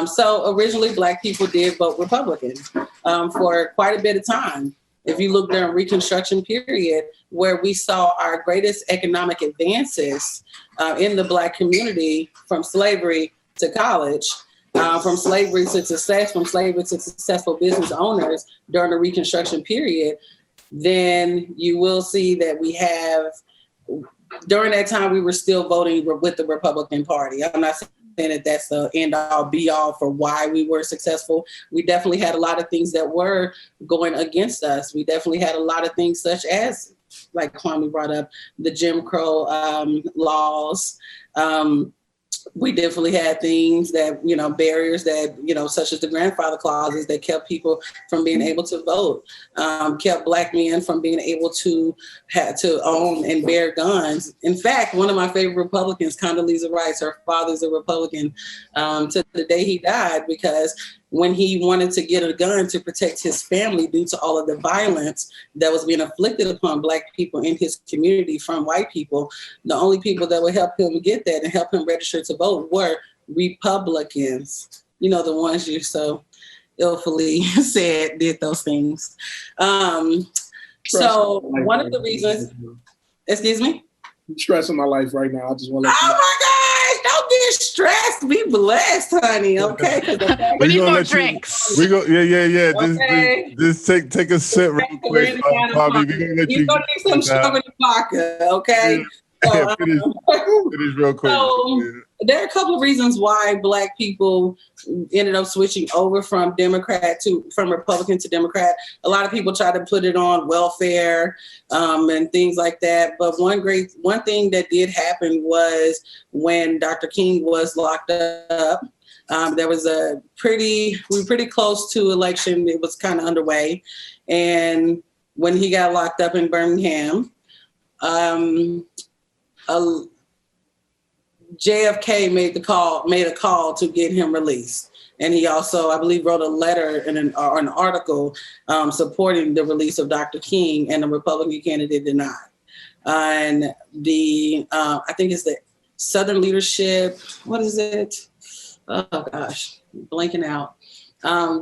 So originally, Black people did vote Republican for quite a bit of time. If you look during Reconstruction period, where we saw our greatest economic advances in the Black community, from slavery to college, from slavery to success, from slavery to successful business owners during the Reconstruction period, then you will see that we have, during that time, we were still voting with the Republican Party. I'm not saying that that's the end all be all for why we were successful. We definitely had a lot of things that were going against us. We definitely had a lot of things such as, like Kwame brought up, the Jim Crow laws. We definitely had things that, barriers that, such as the grandfather clauses that kept people from being able to vote, kept Black men from being able to own and bear guns. In fact, one of my favorite Republicans, Condoleezza Rice, her father's a Republican to the day he died, because when he wanted to get a gun to protect his family due to all of the violence that was being inflicted upon Black people in his community from white people, the only people that would help him get that and help him register to vote were Republicans. The ones you so illfully said did those things. So one of the reasons, excuse me? I'm stressing my life right now. I just want to let you know. My gosh, don't get stressed. Be blessed, honey. Okay. We need more drinks. We go, yeah. Okay. Just take a sip real quick, Bobby. You're gonna need some strawberry vodka, okay? So, finish real quick. So there are a couple of reasons why Black people ended up switching over from Republican to Democrat. A lot of people try to put it on welfare and things like that. But one thing that did happen was when Dr. King was locked up. There was we were pretty close to election. It was kind of underway. And when he got locked up in Birmingham, JFK made a call to get him released. And he also, I believe, wrote a letter and an article supporting the release of Dr. King, and the Republican candidate did not. And I think it's the Southern Leadership, what is it? Oh gosh, blanking out.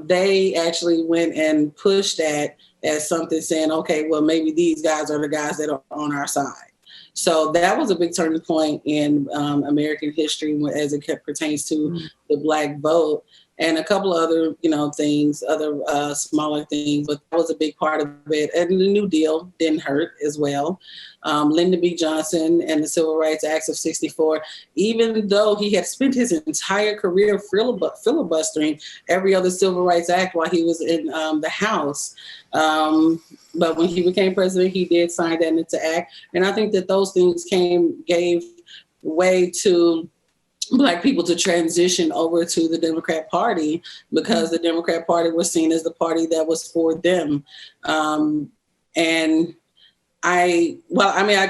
They actually went and pushed that as something saying, okay, well, maybe these guys are the guys that are on our side. So that was a big turning point in American history as it pertains to the Black vote, and a couple of other, things, other smaller things, but that was a big part of it. And the New Deal didn't hurt as well. Lyndon B. Johnson and the Civil Rights Acts of '64, even though he had spent his entire career filibustering every other Civil Rights Act while he was in the House. But when he became president, he did sign that into act. And I think that those things gave way to Black people to transition over to the Democrat Party, because the Democrat Party was seen as the party that was for them. And I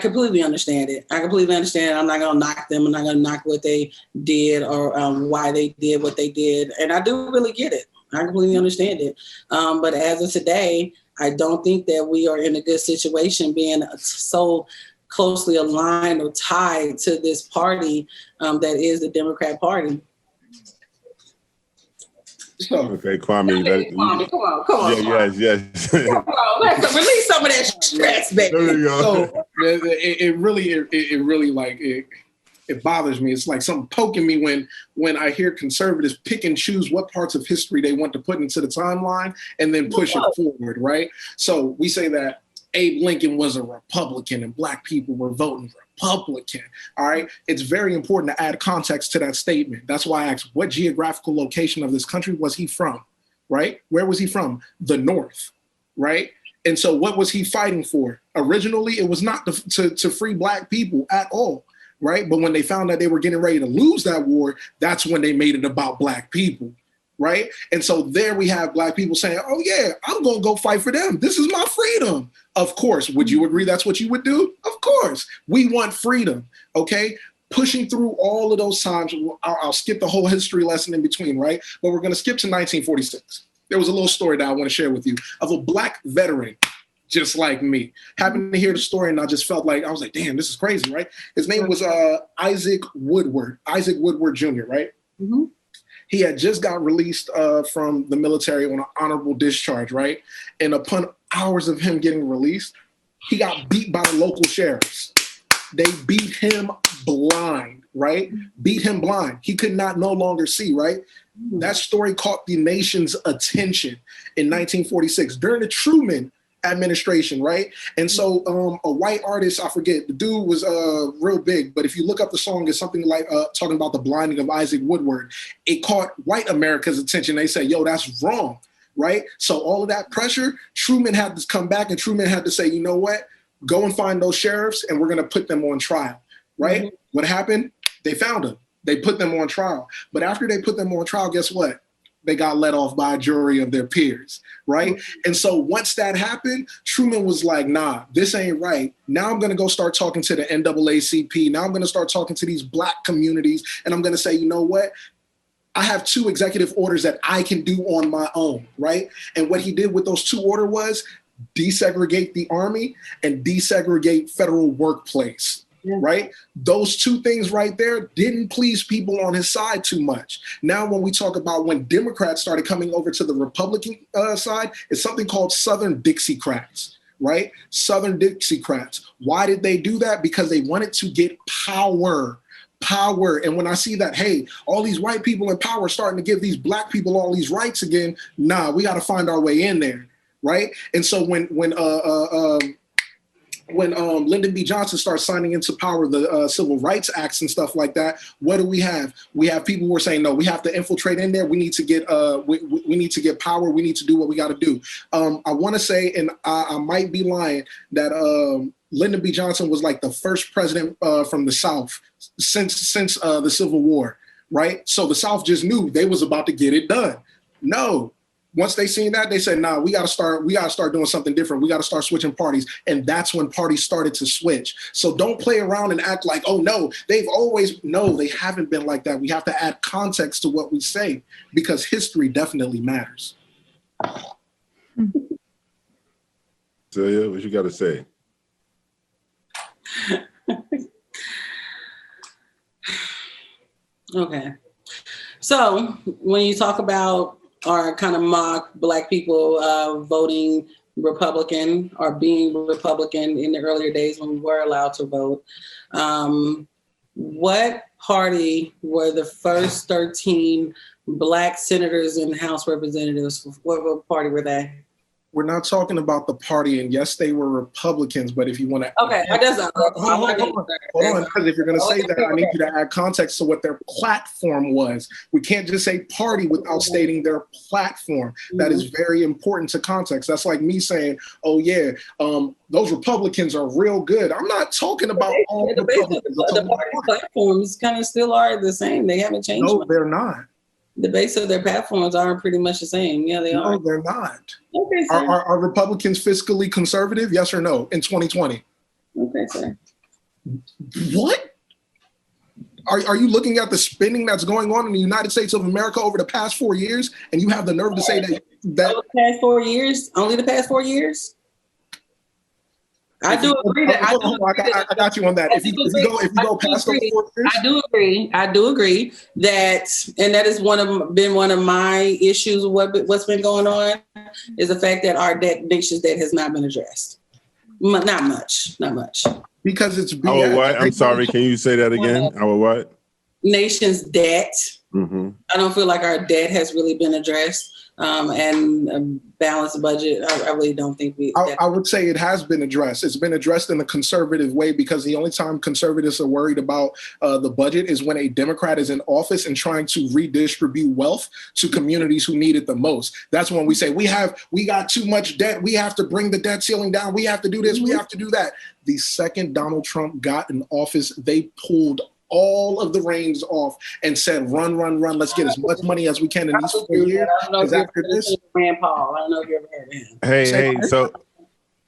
completely understand it. I completely understand it. I'm not going to knock them. I'm not going to knock what they did or why they did what they did. And I do really get it. I completely understand it. But as of today, I don't think that we are in a good situation being so closely aligned or tied to this party that is the Democrat Party. Okay, Kwame. Kwame, come on. Yes. Come on, let's release some of that stress, baby. There you go. So it really it bothers me. It's like something poking me when I hear conservatives pick and choose what parts of history they want to put into the timeline and then push it forward, right? So we say that Abe Lincoln was a Republican and Black people were voting Republican, all right? It's very important to add context to that statement. That's why I asked, what geographical location of this country was he from, right? Where was he from? The North, right? And so what was he fighting for? Originally, it was not to free Black people at all, right? But when they found that they were getting ready to lose that war, that's when they made it about Black people, right? And so there we have Black people saying, oh yeah, I'm gonna go fight for them. This is my freedom. Of course, would you agree that's what you would do? Of course, we want freedom, okay? Pushing through all of those times, I'll skip the whole history lesson in between, right? But we're gonna skip to 1946. There was a little story that I wanna share with you of a Black veteran just like me. Happened to hear the story and I just felt like, I was like, damn, this is crazy, right? His name was Isaac Woodward Jr., right? Mm-hmm. He had just got released from the military on an honorable discharge, right? And upon hours of him getting released, he got beat by the local sheriffs. They beat him blind, right? Beat him blind. He could no longer see, right? That story caught the nation's attention in 1946 during the Truman administration, right? And so a white artist, I forget, the dude was real big, but if you look up the song, it's something like talking about the blinding of Isaac Woodward. It caught white America's attention. They said, yo, that's wrong, right? So all of that pressure, Truman had to come back and Truman had to say, you know what? Go and find those sheriffs and we're going to put them on trial, right? Mm-hmm. What happened? They found them. They put them on trial. But after they put them on trial, guess what? They got let off by a jury of their peers, right? Mm-hmm. And so once that happened, Truman was like, nah, this ain't right. Now I'm going to go start talking to the NAACP. Now I'm going to start talking to these Black communities. And I'm going to say, you know what? I have 2 executive orders that I can do on my own, right? And what he did with those 2 orders was desegregate the Army and desegregate federal workplace. Yeah. Right? Those 2 things right there didn't please people on his side too much. Now, when we talk about when Democrats started coming over to the Republican side, it's something called Southern Dixiecrats, right? Southern Dixiecrats. Why did they do that? Because they wanted to get power. And when I see that, hey, all these white people in power starting to give these Black people all these rights again, nah, we got to find our way in there, right? And so when Lyndon B. Johnson starts signing into power the Civil Rights Acts and stuff like that, what do we have? We have people who are saying, no, we have to infiltrate in there. We need to get we need to get power. We need to do what we got to do. I want to say, and I might be lying, that Lyndon B. Johnson was like the first president from the South since the Civil War, right? So the South just knew they was about to get it done. No. Once they seen that, they said, nah, we got to start doing something different. We got to start switching parties. And that's when parties started to switch. So don't play around and act like, oh, no, no, they haven't been like that. We have to add context to what we say because history definitely matters. Celia, what you got to say? Okay. So when you talk about or kind of mock Black people voting Republican or being Republican in the earlier days when we were allowed to vote. What party were the first 13 Black senators and House representatives? What party were they? We're not talking about the party, and yes, they were Republicans, but if you want to... Okay, that doesn't... Hold on, because if you're going to say that, I need you to add context to what their platform was. We can't just say party without stating their platform. That is very important to context. That's like me saying, oh yeah, those Republicans are real good. I'm not talking about all Republicans. The party platforms kind of still are the same. They haven't changed. No, they're not. The base of their platforms are pretty much the same. Yeah, they are. No, they're not. Okay, sir. Are Republicans fiscally conservative? Yes or no? In 2020? Okay, sir. What? Are you looking at the spending that's going on in the United States of America over the past 4 years, and you have the nerve to say that? Over the past 4 years? Only the past 4 years? I do agree that I got you on that. If you go past those 4 years, I do agree that, and that has been one of my issues. What's been going on is the fact that our nation's debt has not been addressed. Not much. Because it's our what? I'm sorry. Can you say that again? Our what? Nation's debt. Mm-hmm. I don't feel like our debt has really been addressed. And a balanced budget, I really don't think I would say it has been addressed. It's been addressed in a conservative way, because the only time conservatives are worried about the budget is when a Democrat is in office and trying to redistribute wealth to communities who need it the most. That's when we say we got too much debt. We have to bring the debt ceiling down. We have to do this. We have to do that. The second Donald Trump got in office, they pulled all of the reins off and said, run. Let's get as much money as we can in these 4 years. Because after this, Rand Paul, I don't know if you ever heard of him. Hey, so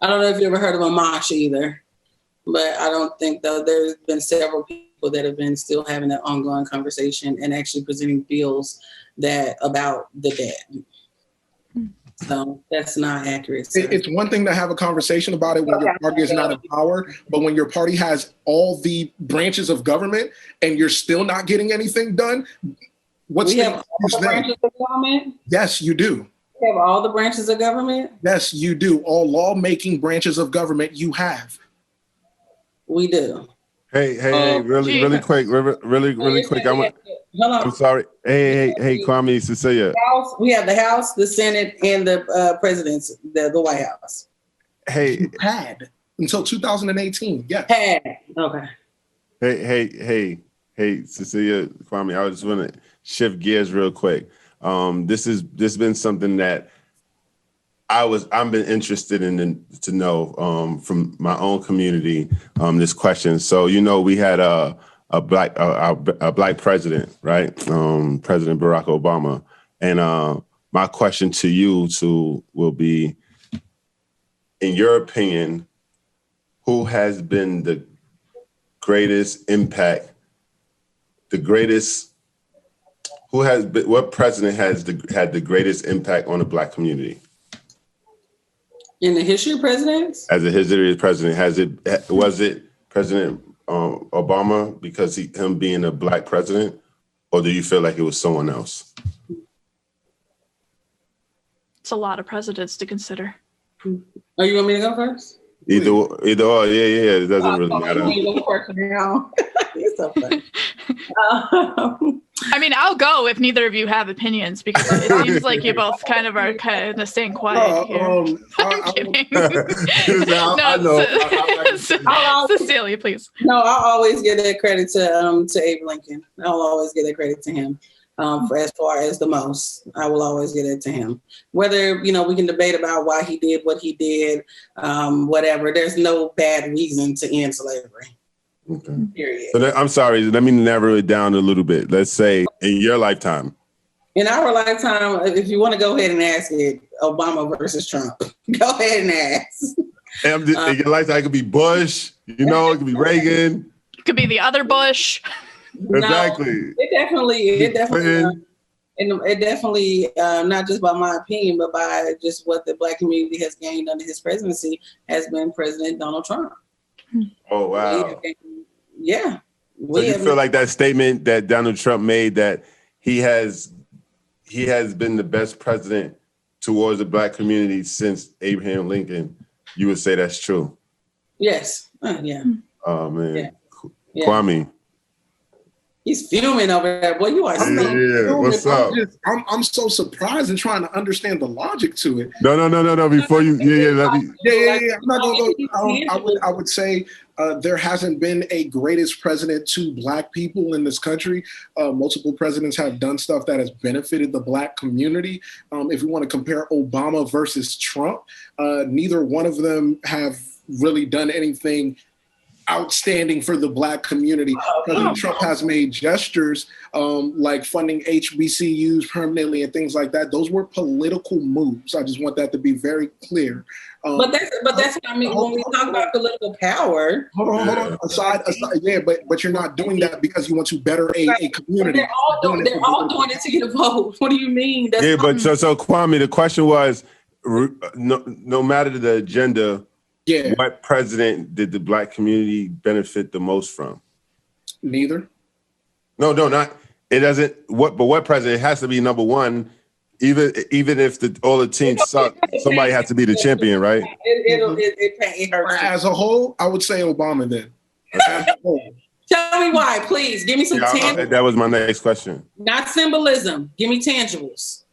I don't know if you ever heard of Amash either, but I don't think, though, there's been several people that have been still having that ongoing conversation and actually presenting bills about the debt. So that's not accurate. It's one thing to have a conversation about it when your party is not in power, but when your party has all the branches of government and you're still not getting anything done, what's we have all the branches of government? Yes, you do. We have all the branches of government? Yes, you do. All lawmaking branches of government you have. We do. Hey, really quick. I'm sorry. Hey, Kwame, Cecilia. We have the House, the Senate, and the presidents, the White House. Hey, you had until 2018. Yeah. Had. Okay. Hey, Cecilia, Kwame. I just want to shift gears real quick. This has been something that I've been interested in to know from my own community. This question. So we had a black president, right? President Barack Obama. And my question to you will be, in your opinion, who has been the greatest impact? What president had the greatest impact on the Black community? In the history of presidents? As a history of president, was it President Obama because him being a Black president, or do you feel like it was someone else? It's a lot of presidents to consider. Oh, you want me to go first? Either or, yeah. It doesn't really matter. You're so funny. I mean, I'll go if neither of you have opinions, because it seems like you both kind of staying quiet here. I'm kidding. I know. Cecilia, please. No, I'll always give that credit to Abe Lincoln. I'll always give that credit to him. For as far as the most, I will always give it to him. Whether, we can debate about why he did what he did, whatever. There's no bad reason to end slavery. Okay. Period. So I'm sorry, let me narrow it down a little bit. Let's say in your lifetime. In our lifetime, if you want to go ahead and ask it, Obama versus Trump. Go ahead and ask. In your lifetime, it could be Bush, it could be Reagan. It could be the other Bush. Exactly. No, it definitely, not just by my opinion, but by just what the Black community has gained under his presidency, has been President Donald Trump. Oh, wow. Yeah. So you feel like that statement that Donald Trump made, that he has been the best president towards the Black community since Abraham Lincoln, you would say that's true? Yes. Yeah. Oh, man. Yeah. Kwame. He's fuming over there. Boy, you are Yeah. What's up? I'm so surprised and trying to understand the logic to it. No. Before you, let me. Yeah. I'm not gonna go. I would say there hasn't been a greatest president to Black people in this country. Multiple presidents have done stuff that has benefited the Black community. If we want to compare Obama versus Trump, neither one of them have really done anything outstanding for the Black community. President Trump has made gestures like funding HBCUs permanently and things like that. Those were political moves. I just want that to be very clear. But that's what I mean when we talk about political power. Hold on. Aside, but you're not doing that because you want to better a community. They're all doing it to get a vote. What do you mean? So Kwame, the question was, no matter the agenda, what president did the Black community benefit the most from? Neither. No, not. It doesn't. What president? It has to be number one. Even if all the teams suck, somebody has to be the champion, right? It hurts. As a whole, I would say Obama then. Tell me why, please. Give me some tangibles. That was my next question. Not symbolism. Give me tangibles.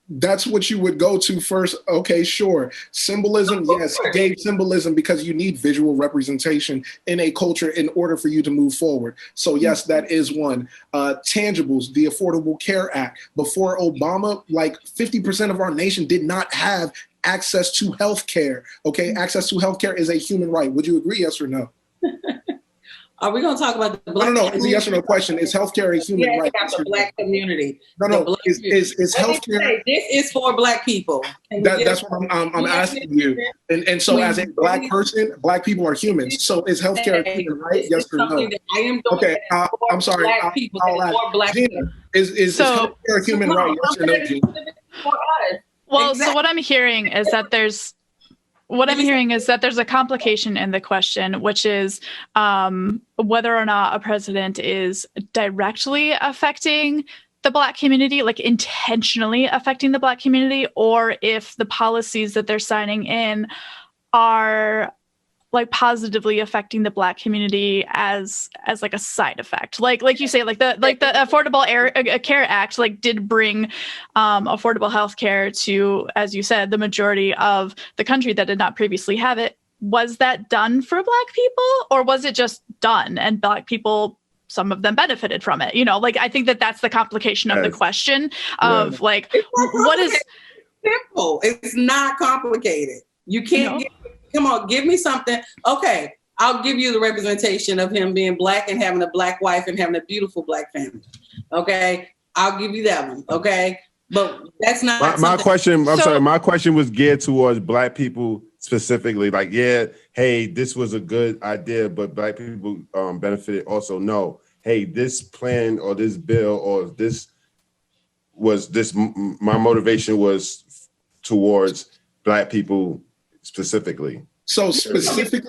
That's what you would go to first. Okay, sure. Symbolism, yes, he gave symbolism because you need visual representation in a culture in order for you to move forward. So yes, that is one. Tangibles, the Affordable Care Act. Before Obama, like 50% of our nation did not have access to health care. Okay, access to health care is a human right. Would you agree, yes or no? Are we going to talk about the Black community? No, it's a yes or no question. Is healthcare a human right? About the Black community. No. Is healthcare? This is for Black people. That's what I'm asking you. And so, as a Black person, Black people are humans. So, is healthcare a human right? Yes or no? Okay, I'm sorry. I'll ask. Gina, is healthcare a human right? Yes or no, Gina? Well, so what I'm hearing is that there's a complication in the question, which is whether or not a president is directly affecting the Black community, like intentionally affecting the Black community, or if the policies that they're signing in are like positively affecting the Black community as like a side effect. Like you say, like the Affordable Care Act like did bring affordable health care to, as you said, the majority of the country that did not previously have it. Was that done for Black people, or was it just done and Black people, some of them benefited from it? Like I think that's the complication of the question of like, what is simple? It's not complicated. You can't come on, give me something. Okay, I'll give you the representation of him being Black and having a Black wife and having a beautiful Black family. Okay, I'll give you that one. Okay, but that's not my question. I'm sorry. My question was geared towards Black people specifically. Like, hey, this was a good idea, but Black people benefited also. No, hey, this plan or this bill or this was this. My motivation was towards Black people. Specifically. So specifically,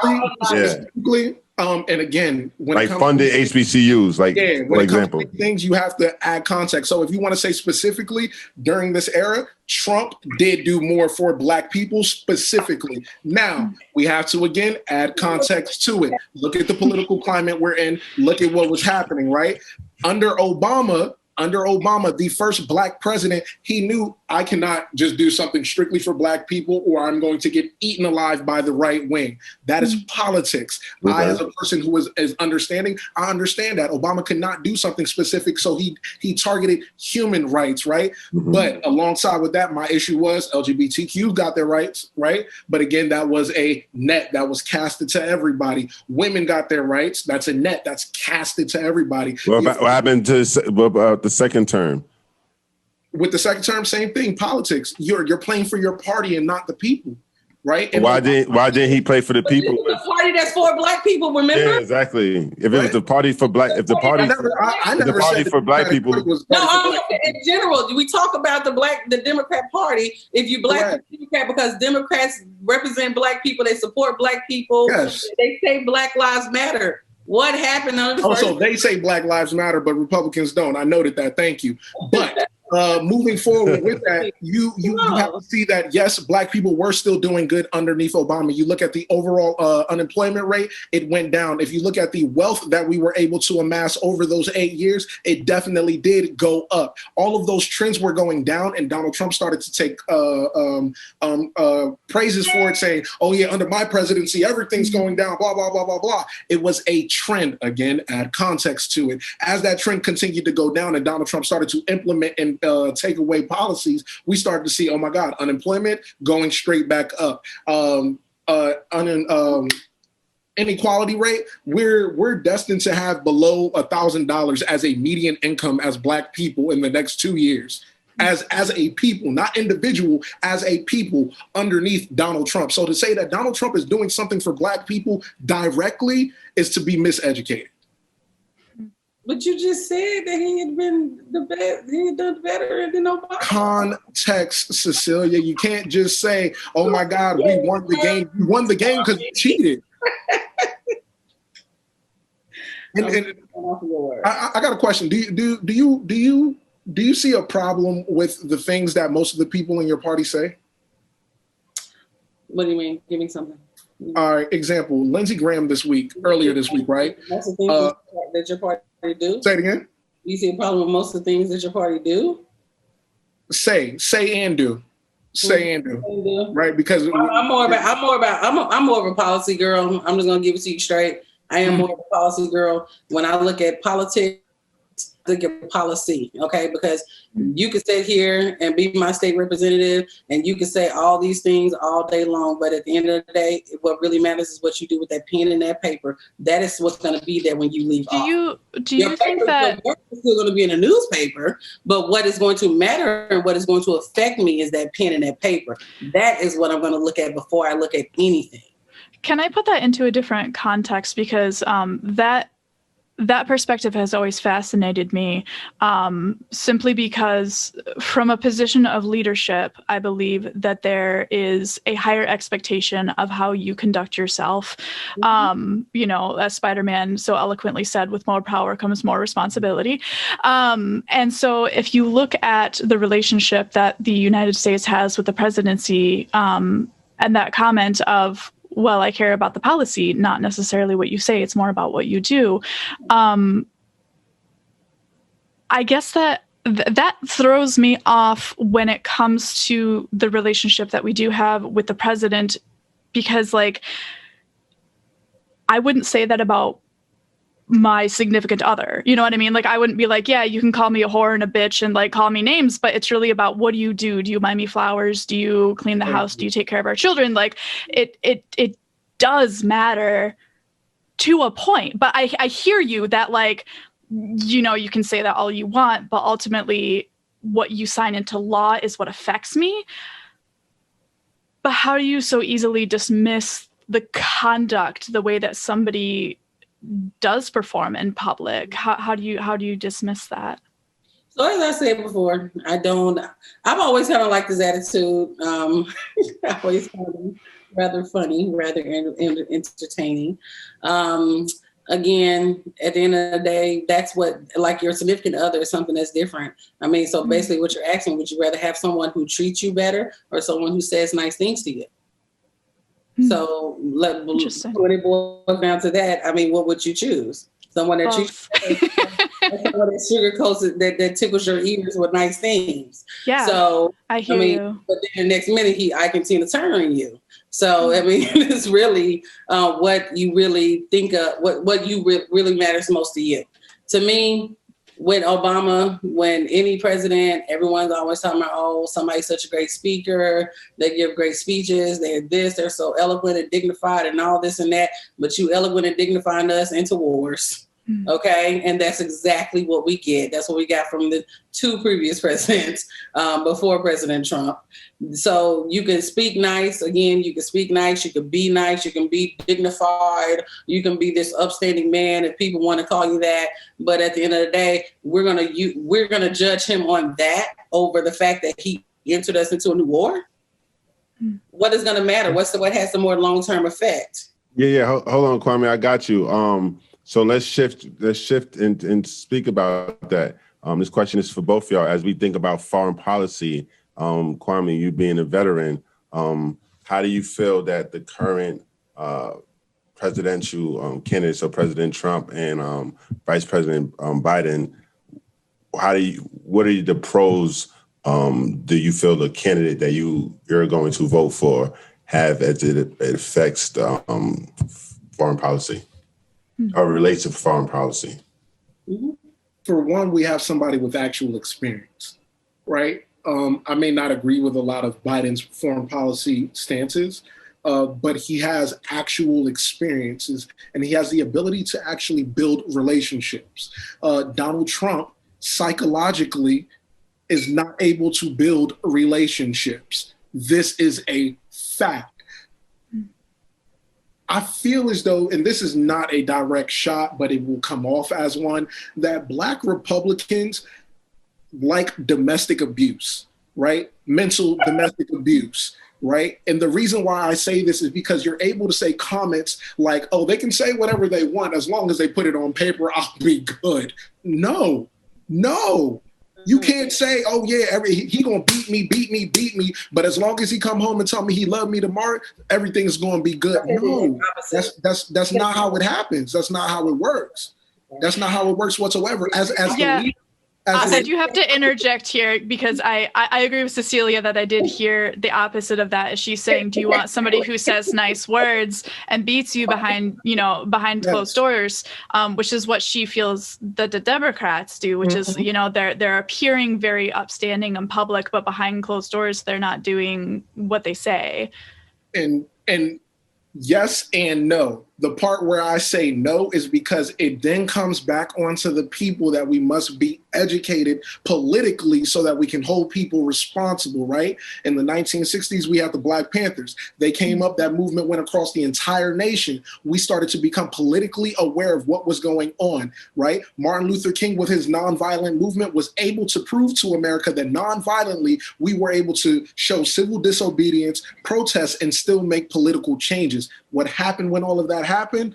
and again, when like funded HBCUs, like for example, things you have to add context. So if you want to say specifically during this era, Trump did do more for Black people specifically. Now we have to again add context to it. Look at the political climate we're in. Look at what was happening, right? Under Obama, the first Black president, he knew I cannot just do something strictly for Black people or I'm going to get eaten alive by the right wing. That is politics. Okay. I, as a person who is understanding, I understand that Obama could not do something specific. So he targeted human rights, right? Mm-hmm. But alongside with that, my issue was LGBTQ got their rights, right? But again, that was a net that was casted to everybody. Women got their rights. That's a net that's casted to everybody. What happened to the second term? With the second term, same thing. Politics. You're playing for your party and not the people, right? And why didn't he play for the people? It was a party that's for Black people. Remember? Yeah, exactly. If it was the party for Black, if the party, for Black people. In general, we talk about the Democrat Party. If you Black Democrat, because Democrats represent Black people, they support Black people. Yes. They say Black Lives Matter. What happened on the so they say Black Lives Matter, but Republicans don't. I noted that. Thank you. But moving forward with that, you have to see that, yes, Black people were still doing good underneath Obama. You look at the overall unemployment rate, it went down. If you look at the wealth that we were able to amass over those 8 years, it definitely did go up. All of those trends were going down, and Donald Trump started to take praises for it, saying, oh yeah, under my presidency, everything's going down, blah, blah, blah, blah, blah. It was a trend. Again, add context to it. As that trend continued to go down and Donald Trump started to implement and take away policies, we started to see, oh my God, unemployment going straight back up. Inequality rate, we're destined to have below $1,000 as a median income as Black people in the next 2 years. As a people, not individual, as a people underneath Donald Trump. So to say that Donald Trump is doing something for Black people directly is to be miseducated. But you just said that he had been the best, he had done better than Obama. Context, Cecilia. You can't just say, oh my God, we won the game. You won the game because you cheated. And I got a question. Do you see a problem with the things that most of the people in your party say? What do you mean? Give me something. All right, example, Lindsey Graham earlier this week, right? Most of the things that your party do? Say it again. You see a problem with most of the things that your party do? Say and do. Say and do. Right? Because I'm more of a policy girl. I'm just gonna give it to you straight. I am more of a policy girl. When I look at politics, look at policy, okay? Because you could sit here and be my state representative and you can say all these things all day long, but at the end of the day, what really matters is what you do with that pen and that paper. That is what's going to be there when you leave office. Do you think that it's still going to be in a newspaper, but what is going to matter and what is going to affect me is that pen and that paper. That is what I'm going to look at before I look at anything. Can I put that into a different context? Because that perspective has always fascinated me, simply because from a position of leadership, I believe that there is a higher expectation of how you conduct yourself. As Spider-Man so eloquently said, with more power comes more responsibility. And so if you look at the relationship that the United States has with the presidency, and that comment of, well, I care about the policy, not necessarily what you say. It's more about what you do. I guess that throws me off when it comes to the relationship that we do have with the president, because I wouldn't say that about my significant other. You know what I mean? I wouldn't be like, yeah, you can call me a whore and a bitch and call me names, but it's really about, what do you do? Do you buy me flowers? Do you clean the house? Do you take care of our children? It does matter to a point, but I hear you that you can say that all you want, but ultimately what you sign into law is what affects me. But how do you so easily dismiss the conduct, the way that somebody does perform in public? How do you dismiss that? So as I said before, I've always kind of liked this attitude. I always found him rather funny, rather entertaining. Again, at the end of the day, that's what, your significant other is something that's different. I mean, so basically what you're asking, would you rather have someone who treats you better or someone who says nice things to you? So when it boils down to that, I mean, what would you choose? Someone that treats you, someone that sugarcoats it, that tickles your ears with nice things. Yeah. So I hear you. But then the next minute I can see the turn on you. So I mean, it's really what you really think of, what you really matters most to you. To me, with Obama, when any president, everyone's always talking about, oh, somebody's such a great speaker. They give great speeches. They're so eloquent and dignified and all this and that. But you eloquent and dignifying us into wars. Okay. And that's exactly what we get. That's what we got from the two previous presidents before President Trump. So you can speak nice. Again, you can speak nice. You can be nice. You can be dignified. You can be this upstanding man if people want to call you that. But at the end of the day, we're gonna judge him on that over the fact that he entered us into a new war. What is going to matter? What has the more long-term effect? Yeah. Hold on, Kwame. I got you. So let's shift and speak about that. This question is for both of y'all. As we think about foreign policy, Kwame, you being a veteran, how do you feel that the current presidential candidates, so President Trump and Vice President Biden, what are the pros do you feel the candidate that you're going to vote for have as it affects foreign policy or relates to foreign policy? For one, we have somebody with actual experience, right? I may not agree with a lot of Biden's foreign policy stances, but he has actual experiences and he has the ability to actually build relationships. Donald Trump psychologically is not able to build relationships. This is a fact. I feel as though, and this is not a direct shot, but it will come off as one, that Black Republicans like domestic abuse, right? Mental domestic abuse, right? And the reason why I say this is because you're able to say comments like, oh, they can say whatever they want as long as they put it on paper, I'll be good. No. You can't say, oh yeah, he gonna beat me, but as long as he come home and tell me he loved me tomorrow, everything's gonna be good. No, that's not how it happens. That's not how it works. That's not how it works whatsoever. I do have to interject here because I agree with Cecilia that I did hear the opposite of that. Is she's saying, do you want somebody who says nice words and beats you behind closed doors, which is what she feels that the Democrats do, which is, they're appearing very upstanding in public, but behind closed doors, they're not doing what they say. And yes and no. The part where I say no is because it then comes back onto the people that we must be educated politically so that we can hold people responsible, right? In the 1960s, we had the Black Panthers. They came up, that movement went across the entire nation. We started to become politically aware of what was going on, right? Martin Luther King, with his nonviolent movement, was able to prove to America that nonviolently, we were able to show civil disobedience, protest, and still make political changes. What happened when all of that happened?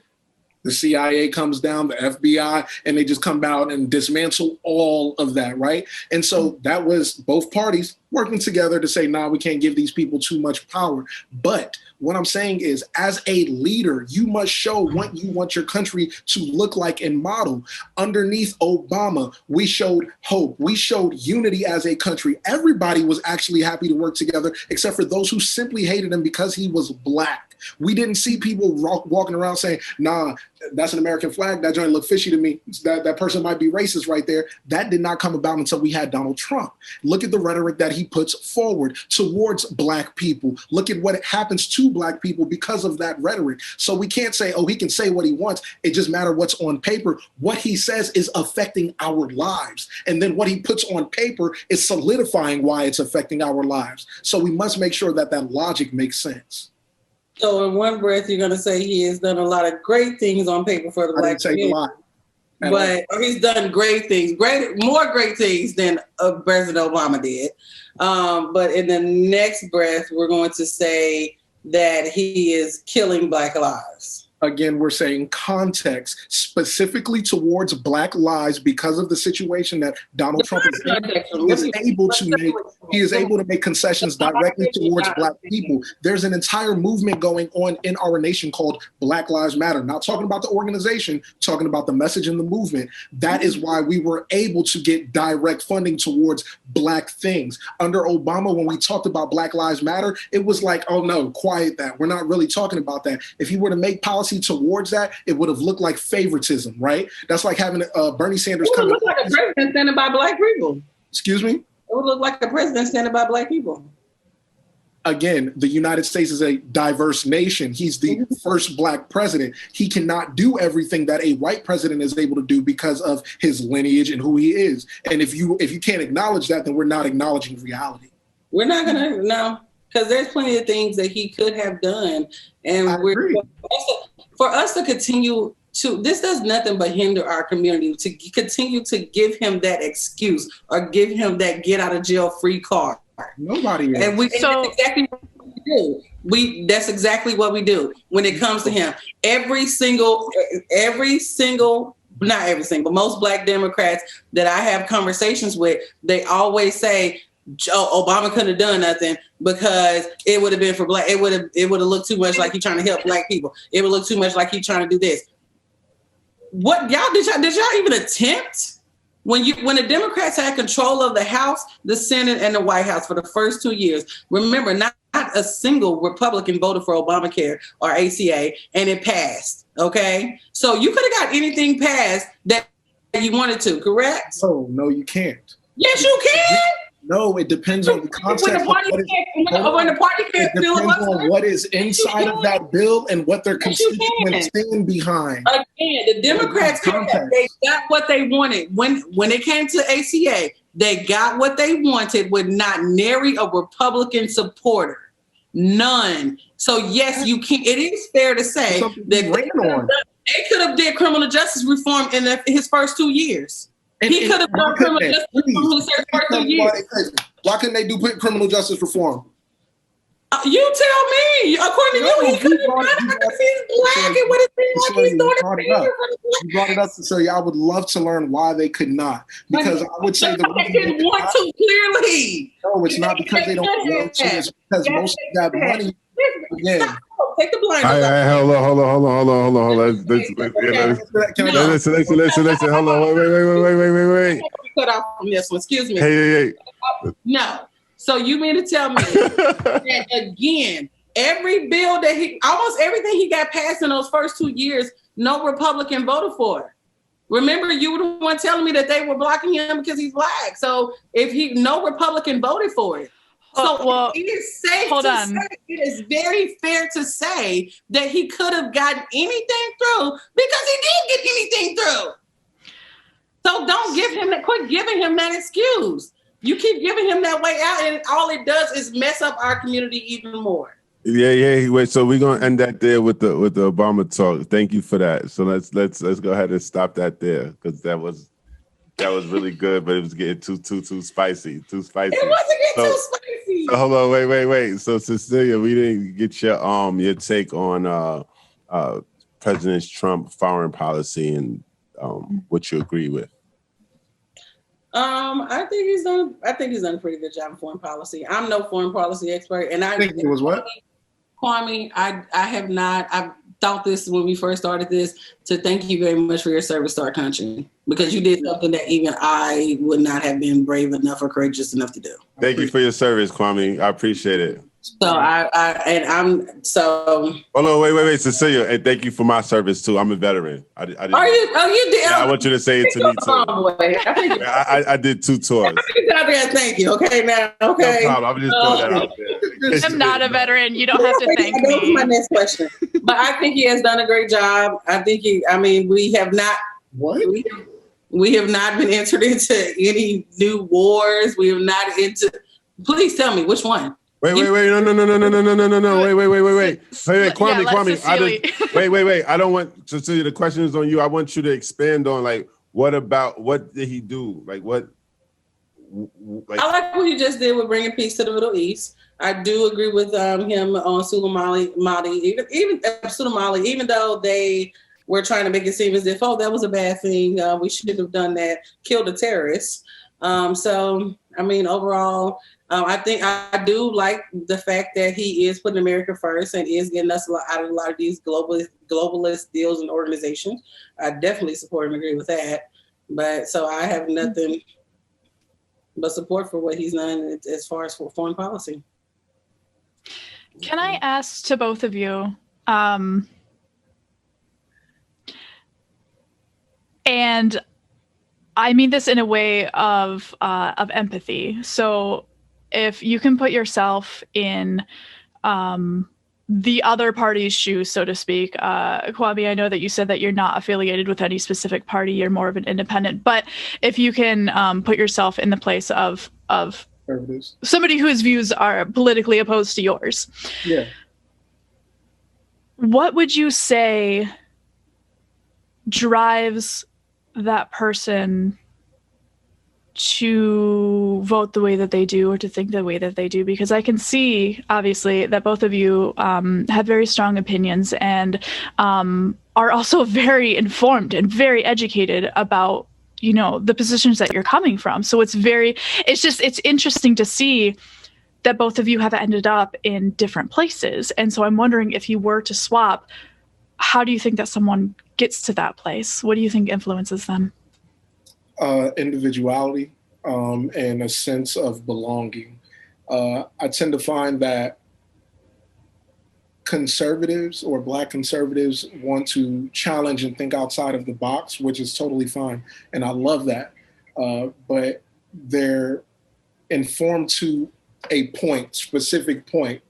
The CIA comes down, the FBI, and they just come out and dismantle all of that, right? And so that was both parties working together to say, nah, we can't give these people too much power. But what I'm saying is, as a leader, you must show what you want your country to look like and model. Underneath Obama, we showed hope. We showed unity as a country. Everybody was actually happy to work together, except for those who simply hated him because he was Black. We didn't see people walking around saying, nah, that's an American flag. That joint look fishy to me. That person might be racist right there. That did not come about until we had Donald Trump. Look at the rhetoric that he puts forward towards Black people. Look at what happens to Black people because of that rhetoric. So we can't say, oh, he can say what he wants. It just matters what's on paper. What he says is affecting our lives. And then what he puts on paper is solidifying why it's affecting our lives. So we must make sure that that logic makes sense. So in one breath, you're going to say he has done a lot of great things on paper for the Black community. But he's done great things, more great things than President Obama did. But in the next breath, we're going to say that he is killing Black lives. Again, we're saying context specifically towards Black lives because of the situation that Donald Trump is able to make concessions directly towards Black people. There's an entire movement going on in our nation called Black Lives Matter. Not talking about the organization, talking about the message and the movement. That is why we were able to get direct funding towards Black things. Under Obama, when we talked about Black Lives Matter, it was like, oh no, quiet that. We're not really talking about that. If he were to make policy towards that, it would have looked like favoritism, right? That's like having Bernie Sanders come. It would look like a president standing by Black people. Excuse me? It would look like a president standing by Black people. Again, the United States is a diverse nation. He's the first Black president. He cannot do everything that a white president is able to do because of his lineage and who he is. And if you can't acknowledge that, then we're not acknowledging reality. We're not gonna, no, because there's plenty of things that he could have done. And for us to continue to, this does nothing but hinder our community to continue to give him that excuse or give him that get out of jail free card. Nobody is. And that's exactly what we do. That's exactly what we do when it comes to him. Every single not every single, but most Black Democrats that I have conversations with, they always say, Obama couldn't have done nothing because it would have been for Black. It would have looked too much like he's trying to help Black people. It would look too much like he's trying to do this. What did y'all even attempt when the Democrats had control of the House, the Senate, and the White House for the first 2 years? Remember, not a single Republican voted for Obamacare or ACA, and it passed. Okay, so you could have got anything passed that you wanted to, correct? No, you can't. Yes, you can. No, it depends on the concept. When the party can't it depends on what is inside of that bill and what their constituents stand behind. Again, the Democrats they got what they wanted. When it came to ACA, they got what they wanted with not nary a Republican supporter. None. So yes, you can. It is fair to say that they could have did criminal justice reform in his first 2 years. He could have done criminal justice reform in his first 2 years. Why couldn't they do criminal justice reform? You tell me. According to you, he could have done it because he's Black. It would have been like he's doing it. You brought it up, Cecilia. I would love to learn why they could not. Because I would say they didn't want to, clearly. No, it's not because they don't want to. It's because most of that money. Again. Take the blinders off. Hold on. Listen. Hold on. Wait. Cut off from this one. Excuse me. Hey. No. So you mean to tell me that again, almost everything he got passed in those first 2 years, no Republican voted for it. Remember, you were the one telling me that they were blocking him because he's Black. So no Republican voted for it. So it is safe to say, it is very fair to say that he could have gotten anything through because he did get anything through. So quit giving him that excuse. You keep giving him that way out, and all it does is mess up our community even more. Yeah. Wait, so we're gonna end that there with the Obama talk. Thank you for that. So let's go ahead and stop that there because that was really good, but it was getting too spicy. Too spicy. It wasn't getting too spicy. So hold on, wait. So Cecilia, we didn't get your take on President Trump foreign policy and what you agree with. I think he's done a pretty good job in foreign policy. I'm no foreign policy expert, and I think it was what? Kwame, I have not. I thought this when we first started this to thank you very much for your service to our country because you did something that even I would not have been brave enough or courageous enough to do. Thank you for your service, Kwame. I appreciate it. So Hold on, wait, Cecilia, and thank you for my service too. I'm a veteran. Are you? You did. Yeah, I want you to say it to me too. I did 2 tours. Thank you. Okay, now. Okay. No problem. I'm just throwing that out there. I'm not a veteran. You don't have to thank me. That was my next question. But I think he has done a great job. We have not. What? We have not been entered into any new wars. We have not Please tell me which one. Wait. No. Wait. Kwame. Wait. I don't want to see the question is on you. I want you to expand on what did he do? I like what he just did with bringing peace to the Middle East. I do agree with him on Soleimani, even though they were trying to make it seem as if, that was a bad thing. We shouldn't have done that, killed a terrorist. Overall, I think I do like the fact that he is putting America first and is getting us out of a lot of these globalist deals and organizations. I definitely support and agree with that. But so I have nothing but support for what he's done as far as for foreign policy. Can I ask to both of you, and I mean this in a way of empathy. So if you can put yourself in the other party's shoes, so to speak, Kwame, I know that you said that you're not affiliated with any specific party, you're more of an independent, but if you can put yourself in the place of somebody whose views are politically opposed to yours. Yeah. What would you say drives that person to vote the way that they do or to think the way that they do, because I can see obviously that both of you have very strong opinions and are also very informed and very educated about, you know, the positions that you're coming from. So it's interesting to see that both of you have ended up in different places. And so I'm wondering, if you were to swap, how do you think that someone gets to that place? What do you think influences them? Individuality and a sense of belonging. I tend to find that conservatives or Black conservatives want to challenge and think outside of the box, which is totally fine. And I love that. But they're informed to a point, specific point,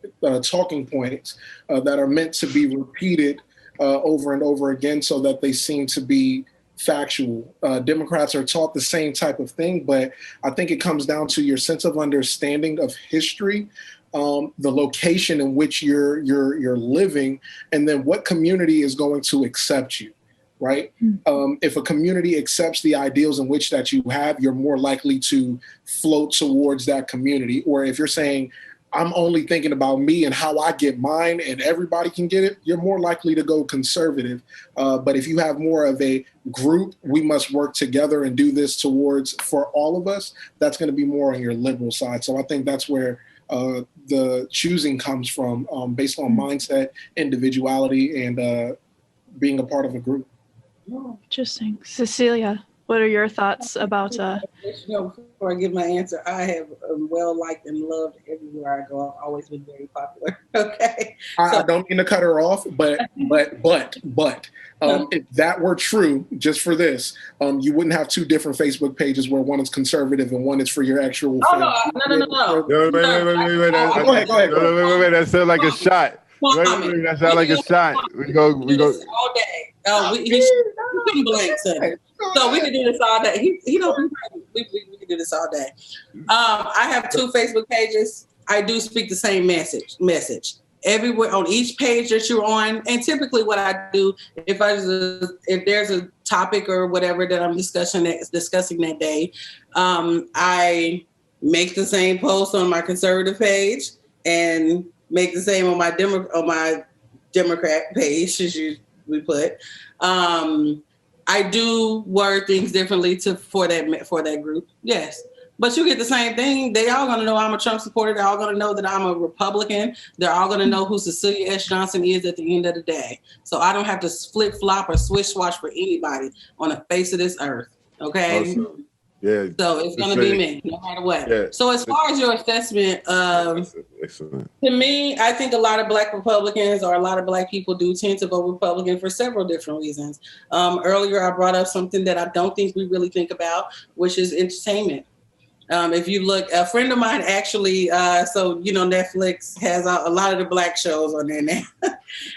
talking points that are meant to be repeated over and over again so that they seem to be factual. Democrats are taught the same type of thing, but I think it comes down to your sense of understanding of history, the location in which you're living, and then what community is going to accept you, right? If a community accepts the ideals in which that you have, you're more likely to float towards that community. Or if you're saying, I'm only thinking about me and how I get mine and everybody can get it, you're more likely to go conservative. But if you have more of a group, we must work together and do this for all of us, that's going to be more on your liberal side. So I think that's where the choosing comes from, based on mindset, individuality, and being a part of a group. Interesting. Cecilia, what are your thoughts about... Before I give my answer, I have well liked and loved everywhere I go. I've always been very popular. Okay. I don't mean to cut her off, but if that were true, just for this, you wouldn't have two different Facebook pages where one is conservative and one is for your actual family. No. Wait. Go ahead. That sounds like a shot. Wait, that sounds like a shot. We go. All day. He couldn't blank, son. So we can do this all day. We can do this all day. I have two Facebook pages. I do speak the same message everywhere on each page that you're on. And typically, what I do, if there's a topic or whatever that I'm discussing that day, I make the same post on my conservative page and make the same on my Democrat page, as we put. I do word things differently for that group. Yes. But you get the same thing. They all going to know I'm a Trump supporter. They're all going to know that I'm a Republican. They're all going to know who Cecilia S Johnson is at the end of the day. So I don't have to flip flop or swish swash for anybody on the face of this earth. Okay. Awesome. Yeah. So it's going to be me, no matter what. Yeah. So as far as your assessment, excellent. To me, I think a lot of Black Republicans or a lot of Black people do tend to vote Republican for several different reasons. Earlier, I brought up something that I don't think we really think about, which is entertainment. If you look, a friend of mine actually, Netflix has a lot of the Black shows on there now.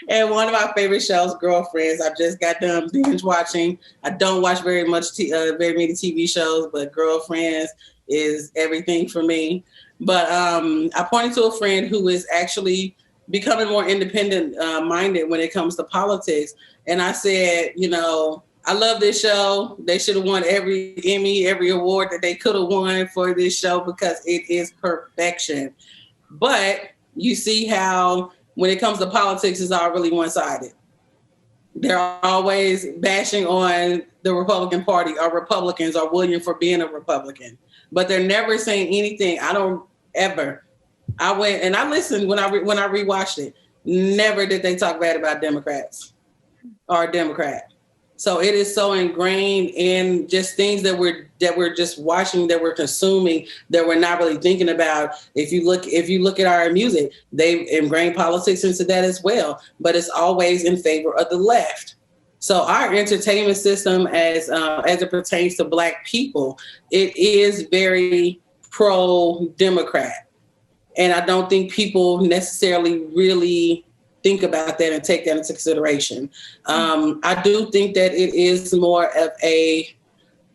And one of my favorite shows, Girlfriends, I just got done binge watching. I don't watch very many TV shows, but Girlfriends is everything for me. But I pointed to a friend who is actually becoming more independent minded when it comes to politics. And I said, I love this show. They should have won every Emmy, every award that they could have won for this show because it is perfection. But you see how when it comes to politics, it's all really one-sided. They're always bashing on the Republican Party or Republicans or William for being a Republican. But they're never saying anything. I don't ever. I went and I listened when I rewatched it. Never did they talk bad about Democrats or a Democrat. So it is so ingrained in just things that we're just watching, that we're consuming, that we're not really thinking about. If you look at our music, they ingrain politics into that as well, but it's always in favor of the left. So our entertainment system, as it pertains to Black people, it is very pro-Democrat, and I don't think people necessarily really think about that and take that into consideration. I do think that it is more of a,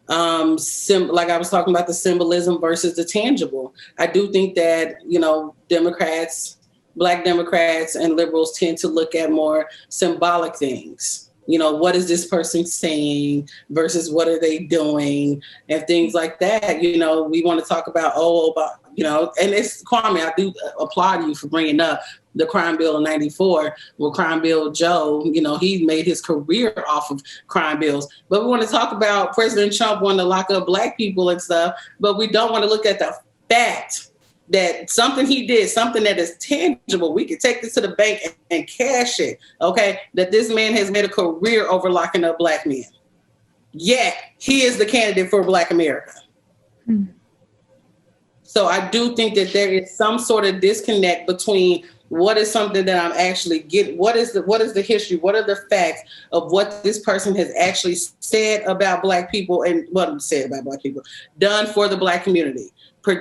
like I was talking about, the symbolism versus the tangible. I do think that, Democrats, Black Democrats and liberals tend to look at more symbolic things. What is this person saying versus what are they doing and things like that. We want to talk about, and it's Kwame, I do applaud you for bringing up the crime bill in 94. Well, Crime Bill Joe, he made his career off of crime bills. But we want to talk about President Trump wanting to lock up Black people and stuff, but we don't want to look at the fact that something he did, something that is tangible, we can take this to the bank and cash it, okay? That this man has made a career over locking up Black men. Yet, he is the candidate for Black America. So I do think that there is some sort of disconnect between what is something that I'm actually getting, what is the history, what are the facts of what this person has actually said about Black people and what said about Black people, done for the Black community.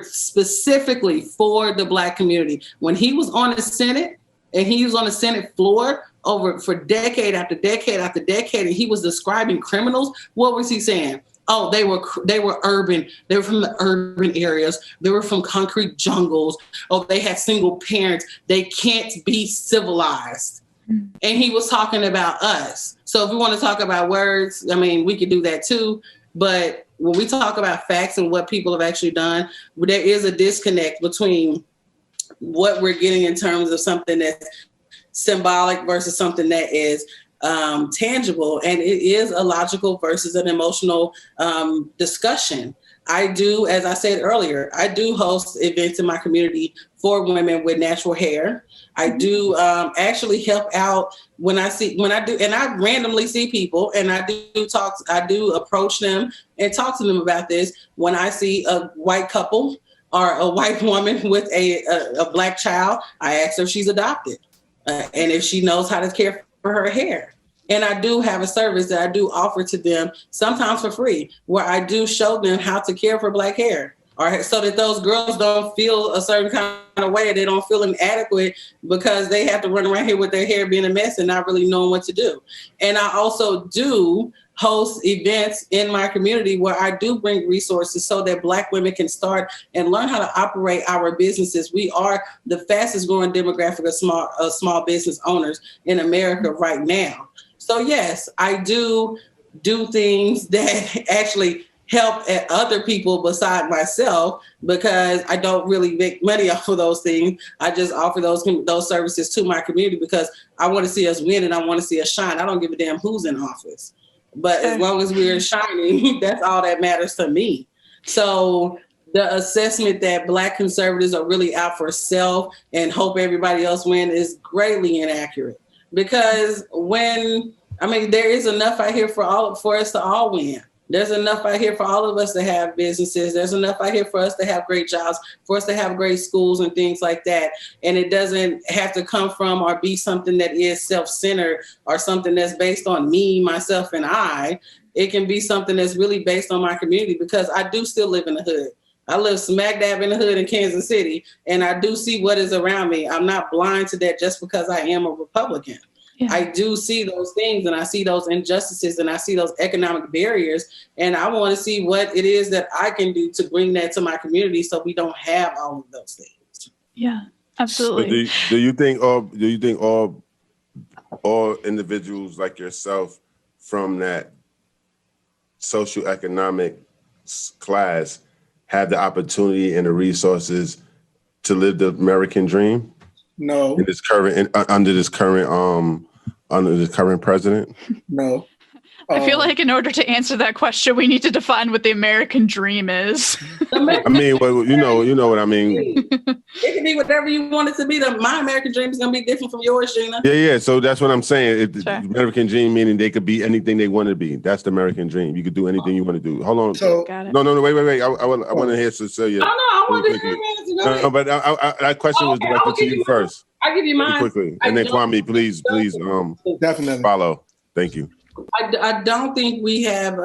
Specifically for the Black community. When he was on the Senate and he was on the Senate floor for decade after decade after decade, and he was describing criminals, what was he saying? Oh, they were urban. They were from the urban areas. They were from concrete jungles. Oh, they had single parents. They can't be civilized. And he was talking about us. So if we want to talk about words, we could do that too. But when we talk about facts and what people have actually done, there is a disconnect between what we're getting in terms of something that's symbolic versus something that is tangible. And it is a logical versus an emotional discussion. I do, as I said earlier, I do host events in my community for women with natural hair. I do actually help out when I do, and I randomly see people and I do approach them and talk to them about this. When I see a white couple or a white woman with a Black child, I ask her if she's adopted and if she knows how to care for her hair. And I do have a service that I do offer to them, sometimes for free, where I do show them how to care for Black hair, or so that those girls don't feel a certain kind of way. They don't feel inadequate because they have to run around here with their hair being a mess and not really knowing what to do. And I also do host events in my community where I do bring resources so that Black women can start and learn how to operate our businesses. We are the fastest growing demographic of small business owners in America right now. So yes, I do things that actually help other people beside myself, because I don't really make money off of those things. I just offer those services to my community because I want to see us win and I want to see us shine. I don't give a damn who's in office. But as long as we're shining, that's all that matters to me. So the assessment that Black conservatives are really out for self and hope everybody else win is greatly inaccurate. Because there is enough out here for us to all win. There's enough out here for all of us to have businesses. There's enough out here for us to have great jobs, for us to have great schools and things like that. And it doesn't have to come from or be something that is self-centered or something that's based on me, myself, and I. It can be something that's really based on my community, because I do still live in the hood. I live smack dab in the hood in Kansas City, and I do see what is around me. I'm not blind to that just because I am a Republican. Yeah. I do see those things, and I see those injustices, and I see those economic barriers, and I want to see what it is that I can do to bring that to my community so we don't have all of those things. Yeah, absolutely. So do you think all individuals like yourself from that socioeconomic class have the opportunity and the resources to live the American dream? No. Under this current president? No. I feel like in order to answer that question, we need to define what the American dream is. I mean, well, you know what I mean. It can be whatever you want it to be. My American dream is going to be different from yours, Gina. Yeah. So that's what I'm saying. Sure. The American dream meaning they could be anything they want to be. That's the American dream. You could do anything you want to do. Hold on. So, No. Wait. I want to hear Cecilia. I want to hear your No, but that question was directed to you first. I'll give you mine. Quickly. And then Kwame, please, definitely follow. Thank you. I don't think we have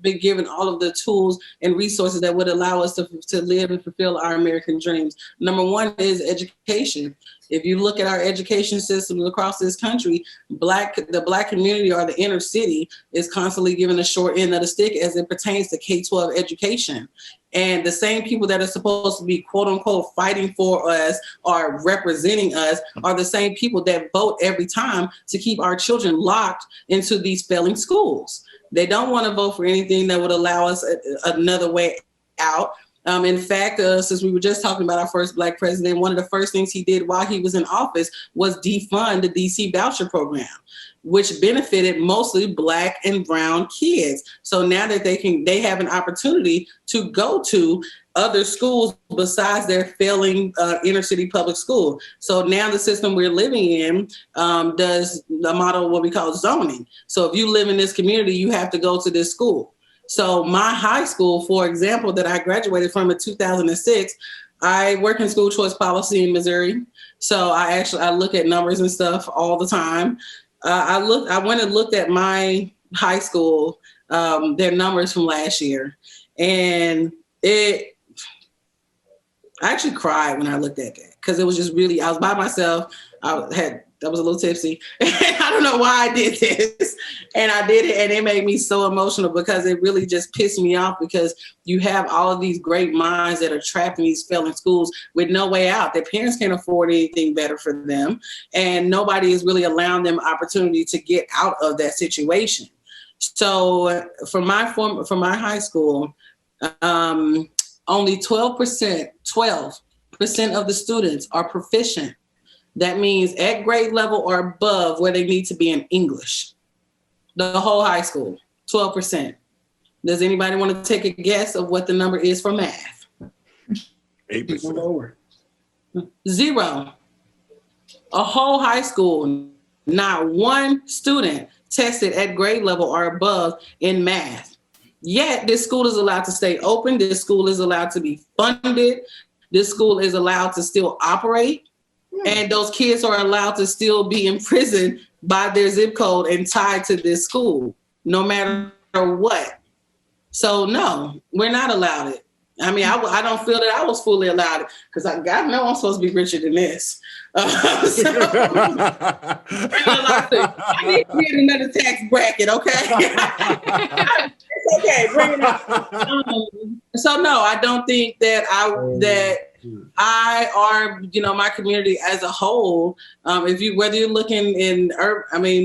been given all of the tools and resources that would allow us to live and fulfill our American dreams. Number one is education. If you look at our education systems across this country, the Black community or the inner city is constantly given the short end of the stick as it pertains to K-12 education. And the same people that are supposed to be, quote unquote, fighting for us or representing us are the same people that vote every time to keep our children locked into these failing schools. They don't want to vote for anything that would allow us another way out. In fact, since we were just talking about our first Black president, one of the first things he did while he was in office was defund the DC voucher program, which benefited mostly Black and brown kids. So now that they have an opportunity to go to other schools besides their failing inner city public school. So now the system we're living in does the model what we call zoning. So if you live in this community, you have to go to this school. So my high school, for example, that I graduated from in 2006, I work in school choice policy in Missouri. So I look at numbers and stuff all the time. I went and looked at my high school, their numbers from last year, and I actually cried when I looked at that because it was just really, I was by myself. I was a little tipsy. I don't know why I did this. And I did it, and it made me so emotional because it really just pissed me off because you have all of these great minds that are trapped in these failing schools with no way out. Their parents can't afford anything better for them, and nobody is really allowing them opportunity to get out of that situation. So for my high school, only 12% of the students are proficient. That means at grade level or above where they need to be in English. The whole high school, 12%. Does anybody want to take a guess of what the number is for math? 8%. 0. A whole high school, not one student tested at grade level or above in math. Yet this school is allowed to stay open. This school is allowed to be funded. This school is allowed to still operate. And those kids are allowed to still be in prison by their zip code and tied to this school, no matter what. So no, we're not allowed it. I mean, I don't feel that I was fully allowed it because I know I'm supposed to be richer than this. I need to get another tax bracket, okay? It's okay, bring it up. So no, I don't think that my community as a whole, whether you're looking in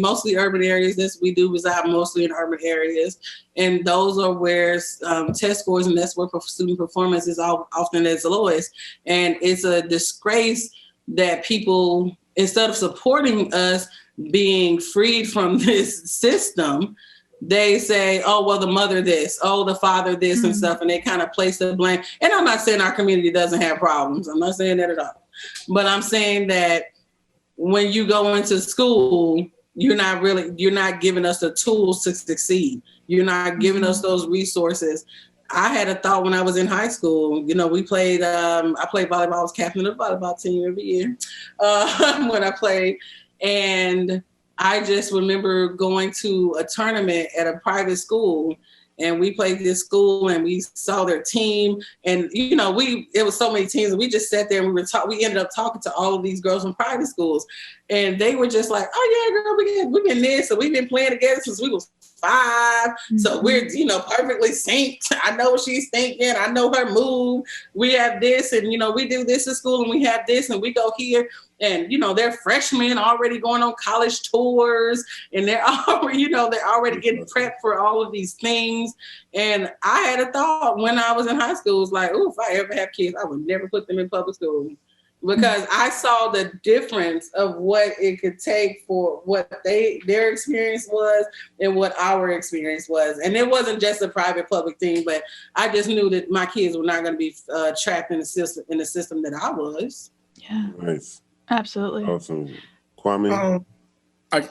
mostly urban areas, we do reside mostly in urban areas, and those are where test scores and that's where student performance is often its lowest. And it's a disgrace that people, instead of supporting us being freed from this system, they say, oh, well, the mother this, oh, the father this and stuff, and they kind of place the blame. And I'm not saying our community doesn't have problems. I'm not saying that at all. But I'm saying that when you go into school, you're not giving us the tools to succeed. You're not giving us those resources. I had a thought when I was in high school. We played, I played volleyball. I was captain of the volleyball team every year when I played. And I just remember going to a tournament at a private school, and we played this school and we saw their team, and it was so many teams, and we just sat there and we ended up talking to all of these girls from private schools, and they were just like, oh yeah, girl, we've been this, so we've been playing together since we was 5. So we're, perfectly synced. I know what she's thinking. I know her move. We have this, and we do this at school, and we have this, and we go here. And they're freshmen already going on college tours, and they're already getting prepped for all of these things. And I had a thought when I was in high school, it was like, oh, if I ever have kids, I would never put them in public school, because I saw the difference of what it could take for what their experience was and what our experience was. And it wasn't just a private public thing, but I just knew that my kids were not going to be trapped in the system that I was. Yeah. Nice. Absolutely. Awesome. Kwame? Can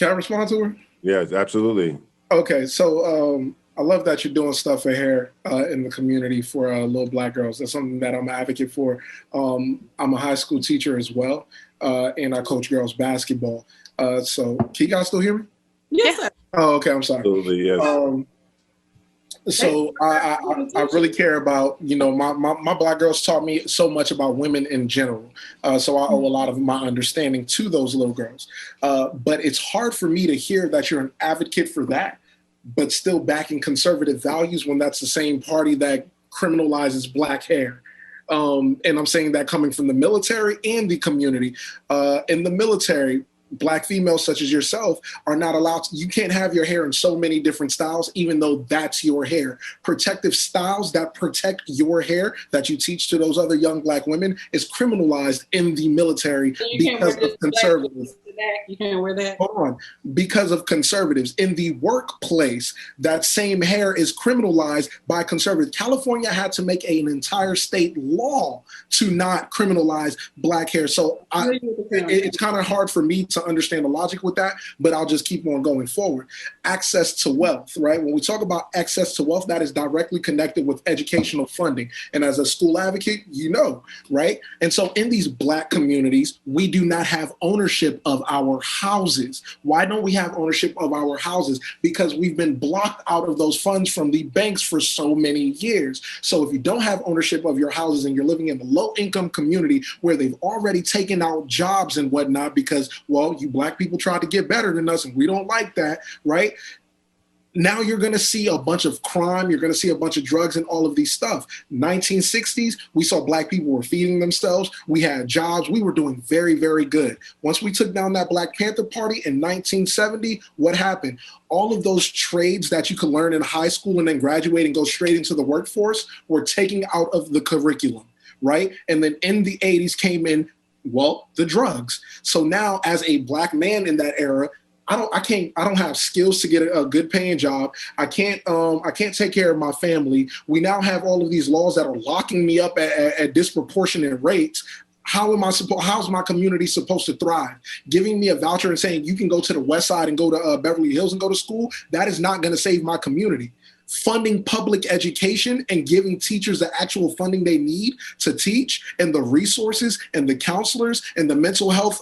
I respond to her? Yes, absolutely. Okay, so I love that you're doing stuff for hair in the community for little Black girls. That's something that I'm an advocate for. I'm a high school teacher as well, and I coach girls basketball. So can you guys still hear me? Yes. Oh, okay, I'm sorry. Absolutely, yes. So I really care about, my Black girls taught me so much about women in general. So I owe a lot of my understanding to those little girls. But it's hard for me to hear that you're an advocate for that, but still backing conservative values when that's the same party that criminalizes Black hair. And I'm saying that coming from the military and the community. In the military, Black females such as yourself are not allowed to, you can't have your hair in so many different styles, even though that's your hair. Protective styles that protect your hair that you teach to those other young Black women is criminalized in the military because of conservatives. You can't wear that. Hold on. Because of conservatives. In the workplace, that same hair is criminalized by conservatives. California had to make an entire state law to not criminalize Black hair. So it's kind of hard for me to understand the logic with that, but I'll just keep on going forward. Access to wealth, right? When we talk about access to wealth, that is directly connected with educational funding. And as a school advocate, right? And so in these Black communities, we do not have ownership of our houses. Why don't we have ownership of our houses? Because we've been blocked out of those funds from the banks for so many years. So if you don't have ownership of your houses and you're living in a low income community where they've already taken out jobs and whatnot because, well, you Black people tried to get better than us and we don't like that, right? Now you're going to see a bunch of crime. You're going to see a bunch of drugs and all of these stuff. 1960s, we saw Black people were feeding themselves. We had jobs. We were doing very, very good. Once we took down that Black Panther Party in 1970, what happened? All of those trades that you could learn in high school and then graduate and go straight into the workforce were taken out of the curriculum, right? And then in the 80s came in, well, the drugs. So now as a Black man in that era, I don't have skills to get a good paying job. I can't take care of my family. We now have all of these laws that are locking me up at disproportionate rates. How's my community supposed to thrive? Giving me a voucher and saying you can go to the West Side and go to Beverly Hills and go to school, that is not going to save my community. Funding public education and giving teachers the actual funding they need to teach and the resources and the counselors and the mental health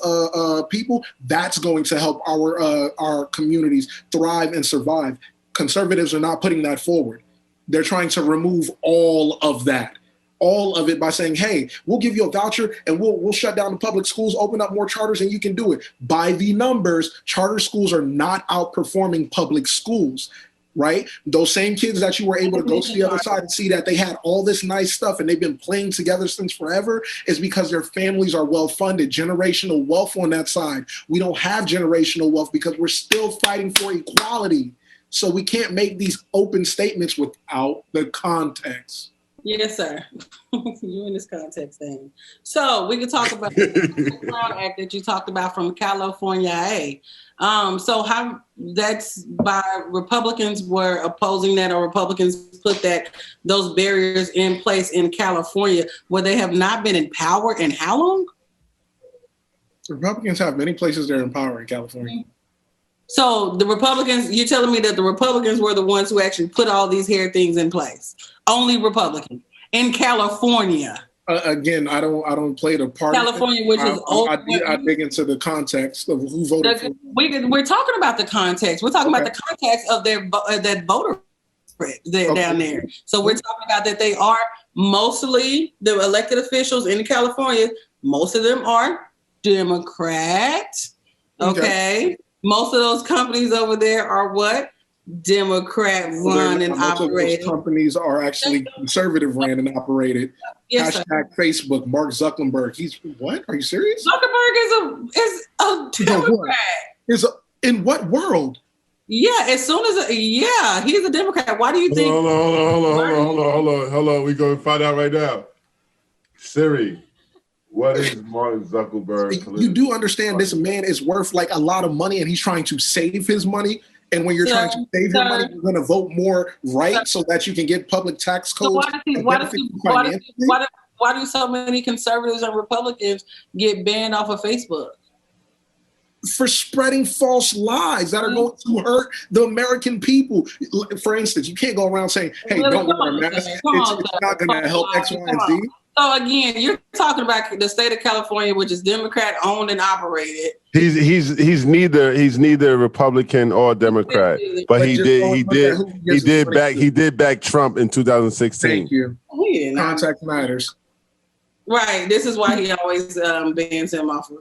people, that's going to help our communities thrive and survive. Conservatives are not putting that forward. They're trying to remove all of that. All of it by saying, hey, we'll give you a voucher and we'll shut down the public schools, open up more charters, and you can do it. By the numbers, charter schools are not outperforming public schools. Right? Those same kids that you were able to go to the other side and see that they had all this nice stuff and they've been playing together since forever is because their families are well funded, generational wealth on that side. We don't have generational wealth because we're still fighting for equality. So we can't make these open statements without the context. Yes, sir. You in this context thing. So we could talk about the Brown Act that you talked about from California. So how that's by Republicans were opposing that, or Republicans put those barriers in place in California where they have not been in power in how long? Republicans have many places they're in power in California. So the Republicans, you're telling me that the Republicans were the ones who actually put all these hair things in place? Only Republicans in California. Again, I don't play the part. California, which is old. I dig into the context of who voted for. We're talking about the context. We're talking about the context of that voter down there. So we're talking about that they are mostly the elected officials in California. Most of them are Democrat. Okay. Most of those companies over there are what? Democrat run and operated. Those companies are actually conservative ran and operated. Yes, Hashtag Facebook, Mark Zuckerberg. He's what? Are you serious? Zuckerberg is a Democrat. In what world? Yeah, as soon as he's a Democrat. Why do you think? Hold on. We going to find out right now. Siri, what is Mark Zuckerberg? You do understand this man is worth like a lot of money and he's trying to save his money. And when you're trying to save your money, you're going to vote more right so that you can get public tax codes. So why do so many conservatives and Republicans get banned off of Facebook? For spreading false lies that are going to hurt the American people. For instance, you can't go around saying, hey, don't wear a mask. It's not going to help X, Y, and Z. So again, you're talking about the state of California, which is Democrat owned and operated. He's neither Republican or Democrat, but he did back Trump in 2016. Thank you. Context matters. Right. This is why he always bans him off of.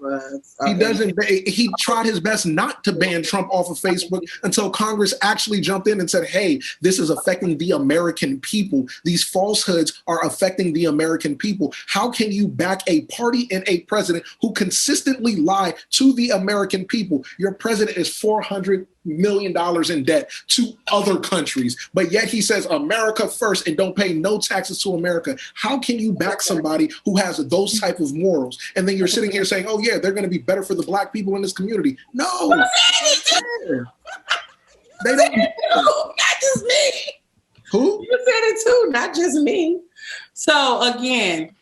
He doesn't. He tried his best not to ban Trump off of Facebook until Congress actually jumped in and said, "Hey, this is affecting the American people. These falsehoods are affecting the American people. How can you back a party and a president who consistently lie to the American people? Your president is $400 million in debt to other countries, but yet he says America first and don't pay no taxes to America. How can you back somebody who has those type of morals? And then you're sitting here saying, oh yeah, they're going to be better for the black people in this community. No, they don't. Not just me. Who? You said it too, not just me. So again,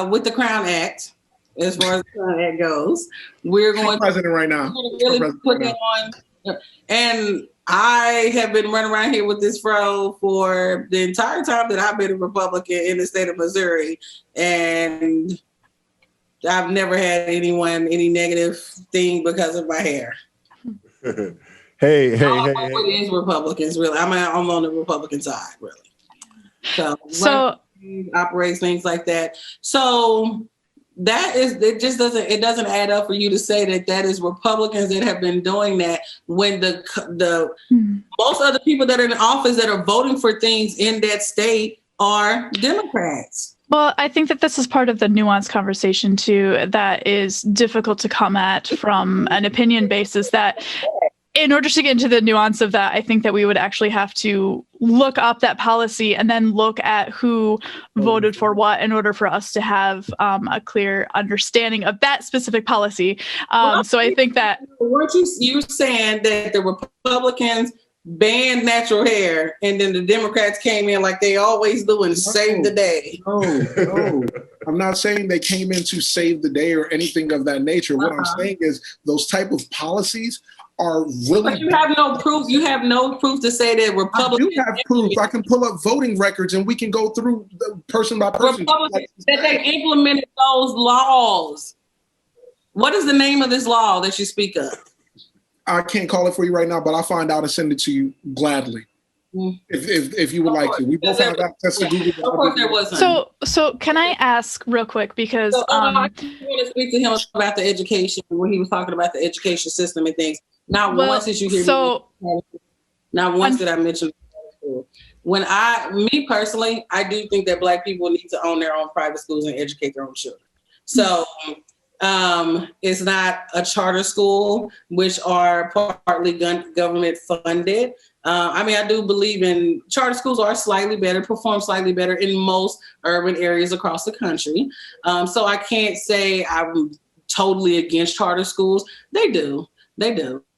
with the Crown Act, as far as the Crown Act goes, we're going president right now. Really put that on. And I have been running around here with this fro for the entire time that I've been a Republican in the state of Missouri, and I've never had any negative thing because of my hair. Hey. It is Republicans, really. I'm on the Republican side, really. So operates things like that. So it doesn't add up for you to say that is Republicans that have been doing that when the most of the people that are in office that are voting for things in that state are Democrats. Well, I think that this is part of the nuanced conversation too, that is difficult to come at from an opinion basis. That in order to get into the nuance of that, I think that we would actually have to look up that policy and then look at who voted for what in order for us to have a clear understanding of that specific policy. So I think that... Weren't you saying that the Republicans banned natural hair and then the Democrats came in like they always do and saved the day? No. I'm not saying they came in to save the day or anything of that nature. What I'm saying is those type of policies are really... But you have no proof. You have no proof to say that Republicans... I do have proof. I can pull up voting records and we can go through person by person. Republicans, that they implemented those laws. What is the name of this law that you speak of? I can't call it for you right now, but I'll find out and send it to you gladly. If you would like to. We both have access to Google. Of course there wasn't. So can I ask real quick, because I want to speak to him about the education when he was talking about the education system and things. Not once did you hear me. Not once did I mention school. Me personally, I do think that Black people need to own their own private schools and educate their own children. So it's not a charter school, which are partly government funded. I do believe in charter schools are slightly better, perform slightly better in most urban areas across the country. So I can't say I'm totally against charter schools. They do.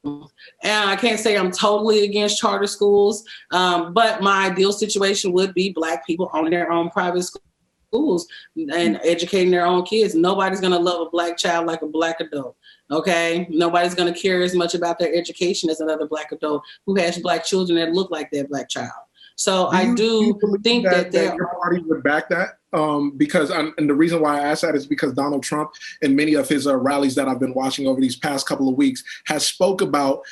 And I can't say I'm totally against charter schools, but my ideal situation would be Black people owning their own private schools and educating their own kids. Nobody's going to love a Black child like a Black adult. Okay. Nobody's going to care as much about their education as another Black adult who has Black children that look like their Black child. So I do think that your party would back that. And the reason why I asked that is because Donald Trump, in many of his rallies that I've been watching over these past couple of weeks, has spoke about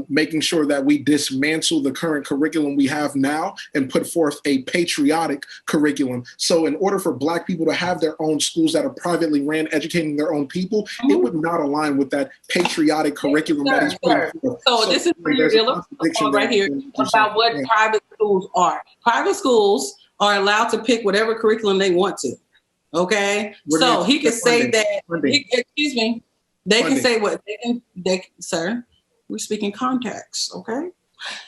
making sure that we dismantle the current curriculum we have now and put forth a patriotic curriculum. So in order for Black people to have their own schools that are privately ran, educating their own people, it would not align with that patriotic curriculum that he's putting forth. So this is right here about what private schools are. Private schools are allowed to pick whatever curriculum they want to. Okay, so he can say that. Excuse me. They can say what sir. We're speaking context. Okay,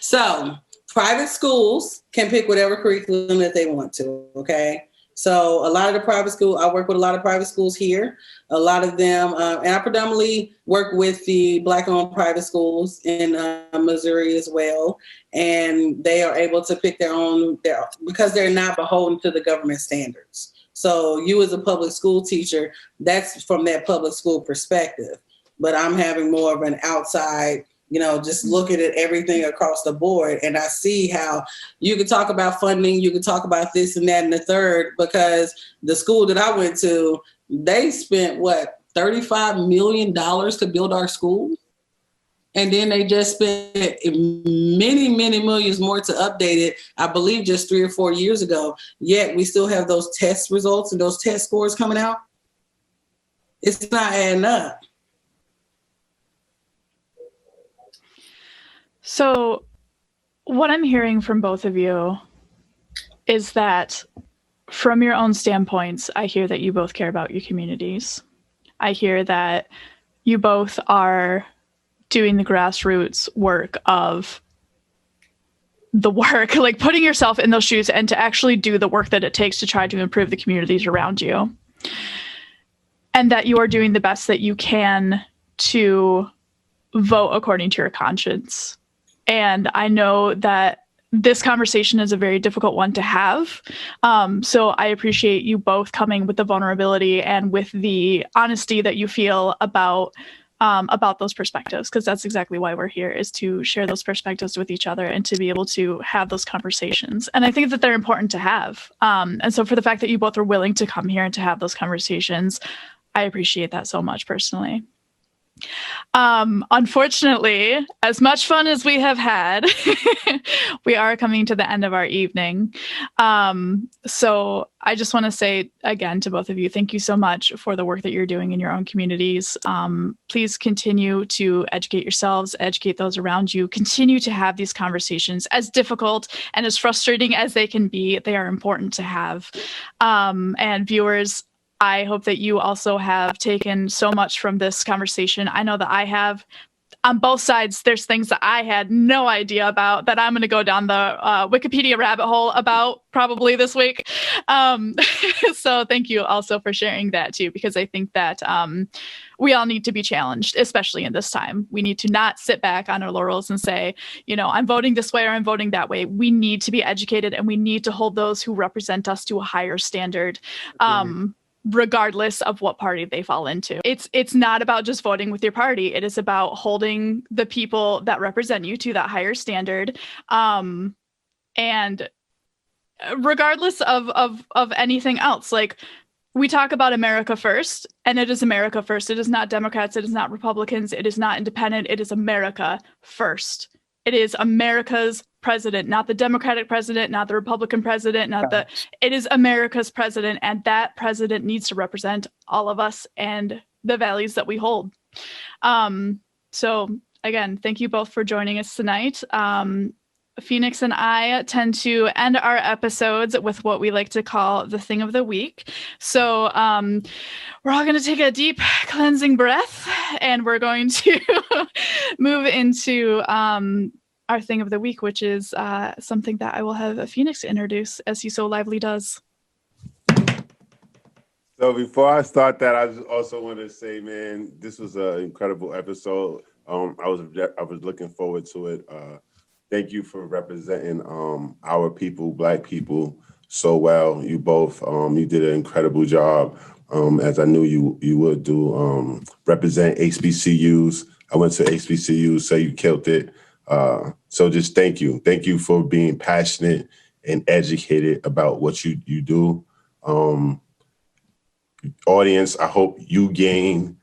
so private schools can pick whatever curriculum that they want to. Okay, so a lot of the private school, I work with a lot of private schools here. A lot of them, and I predominantly work with the Black-owned private schools in Missouri as well. And they are able to pick their own, because they're not beholden to the government standards. So you as a public school teacher, that's from that public school perspective. But I'm having more of an outside just looking at everything across the board. And I see how you could talk about funding, you could talk about this and that and the third, because the school that I went to, they spent $35 million to build our school. And then they just spent many, many millions more to update it, I believe just 3 or 4 years ago. Yet we still have those test results and those test scores coming out. It's not adding up. So what I'm hearing from both of you is that from your own standpoints, I hear that you both care about your communities. I hear that you both are doing the grassroots work of the work, like putting yourself in those shoes and to actually do the work that it takes to try to improve the communities around you. And that you are doing the best that you can to vote according to your conscience. And I know that this conversation is a very difficult one to have. So I appreciate you both coming with the vulnerability and with the honesty that you feel about those perspectives, because that's exactly why we're here, is to share those perspectives with each other and to be able to have those conversations. And I think that they're important to have. And so for the fact that you both are willing to come here and to have those conversations, I appreciate that so much personally. Unfortunately, as much fun as we have had, we are coming to the end of our evening. So I just want to say again to both of you, thank you so much for the work that you're doing in your own communities. Please continue to educate yourselves, educate those around you, continue to have these conversations. As difficult and as frustrating as they can be, they are important to have. And viewers, I hope that you also have taken so much from this conversation. I know that I have. On both sides, there's things that I had no idea about that I'm going to go down the Wikipedia rabbit hole about probably this week. So thank you also for sharing that too, because I think that we all need to be challenged, especially in this time. We need to not sit back on our laurels and say, I'm voting this way or I'm voting that way. We need to be educated and we need to hold those who represent us to a higher standard. Regardless of what party they fall into. It's not about just voting with your party. It is about holding the people that represent you to that higher standard. And regardless of anything else, like we talk about America first, and it is America first. It is not Democrats. It is not Republicans. It is not independent. It is America first. It is America's president, not the Democratic president, not the Republican president, it is America's president. And that president needs to represent all of us and the values that we hold. So again, thank you both for joining us tonight. Phoenix and I tend to end our episodes with what we like to call the thing of the week. So we're all going to take a deep cleansing breath and we're going to move into our thing of the week, which is something that I will have Phoenix introduce as he so lively does. So before I start that, I just also want to say, man, this was an incredible episode. I was looking forward to it. Thank you for representing our people, Black people, so well. You both, you did an incredible job, as I knew you would do. Represent HBCUs. I went to HBCUs, so you killed it. So just thank you. Thank you for being passionate and educated about what you do. Audience, I hope you gain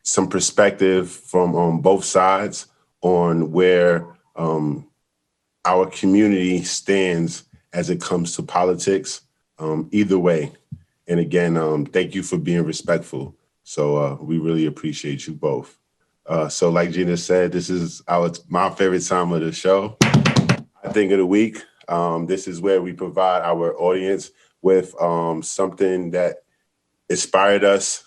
some perspective from both sides on where our community stands as it comes to politics, either way. And again, thank you for being respectful. So we really appreciate you both. So like Gina said, this is my favorite time of the show, I think of the week. This is where we provide our audience with something that inspired us,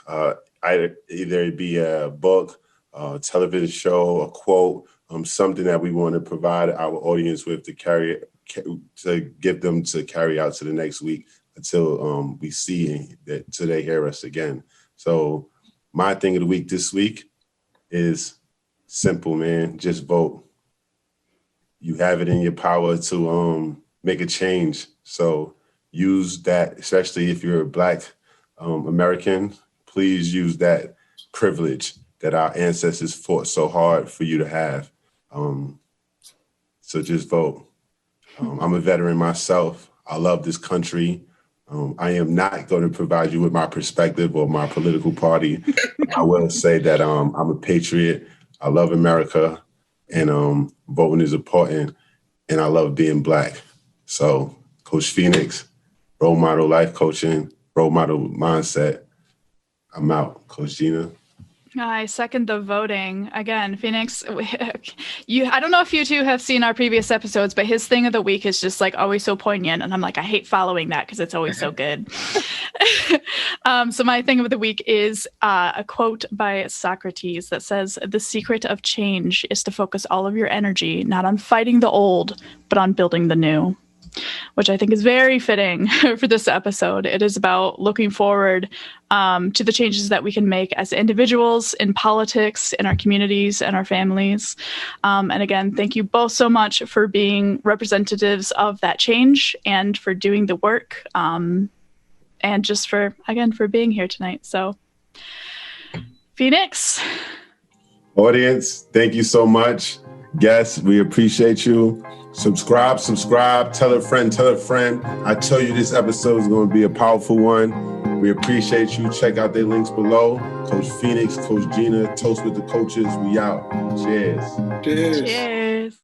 either it be a book, a television show, a quote, something that we want to provide our audience with to give them to carry out to the next week until we see that till they hear us again. So my thing of the week this week is simple, man. Just vote. You have it in your power to make a change. So use that, especially if you're a Black American. Please use that privilege that our ancestors fought so hard for you to have. So just vote. I'm a veteran myself. I love this country. I am not going to provide you with my perspective or my political party. I will say that I'm a patriot. I love America, and voting is important, and I love being Black. So Coach Phoenix, role model life coaching, role model mindset. I'm out. Coach Gina. I second the voting. Again, Phoenix, I don't know if you two have seen our previous episodes, but his thing of the week is just like always so poignant. And I'm like, I hate following that because it's always so good. So my thing of the week is a quote by Socrates that says, "The secret of change is to focus all of your energy, not on fighting the old, but on building the new." Which I think is very fitting for this episode. It is about looking forward to the changes that we can make as individuals, in politics, in our communities, and our families. And again, thank you both so much for being representatives of that change and for doing the work, and just for being here tonight. So, Phoenix. Audience, thank you so much. Guests, we appreciate you. Subscribe, tell a friend. I tell you this episode is going to be a powerful one. We appreciate you. Check out their links below. Coach Phoenix, Coach Gina, Toast with the Coaches. We out. Cheers. Cheers. Cheers.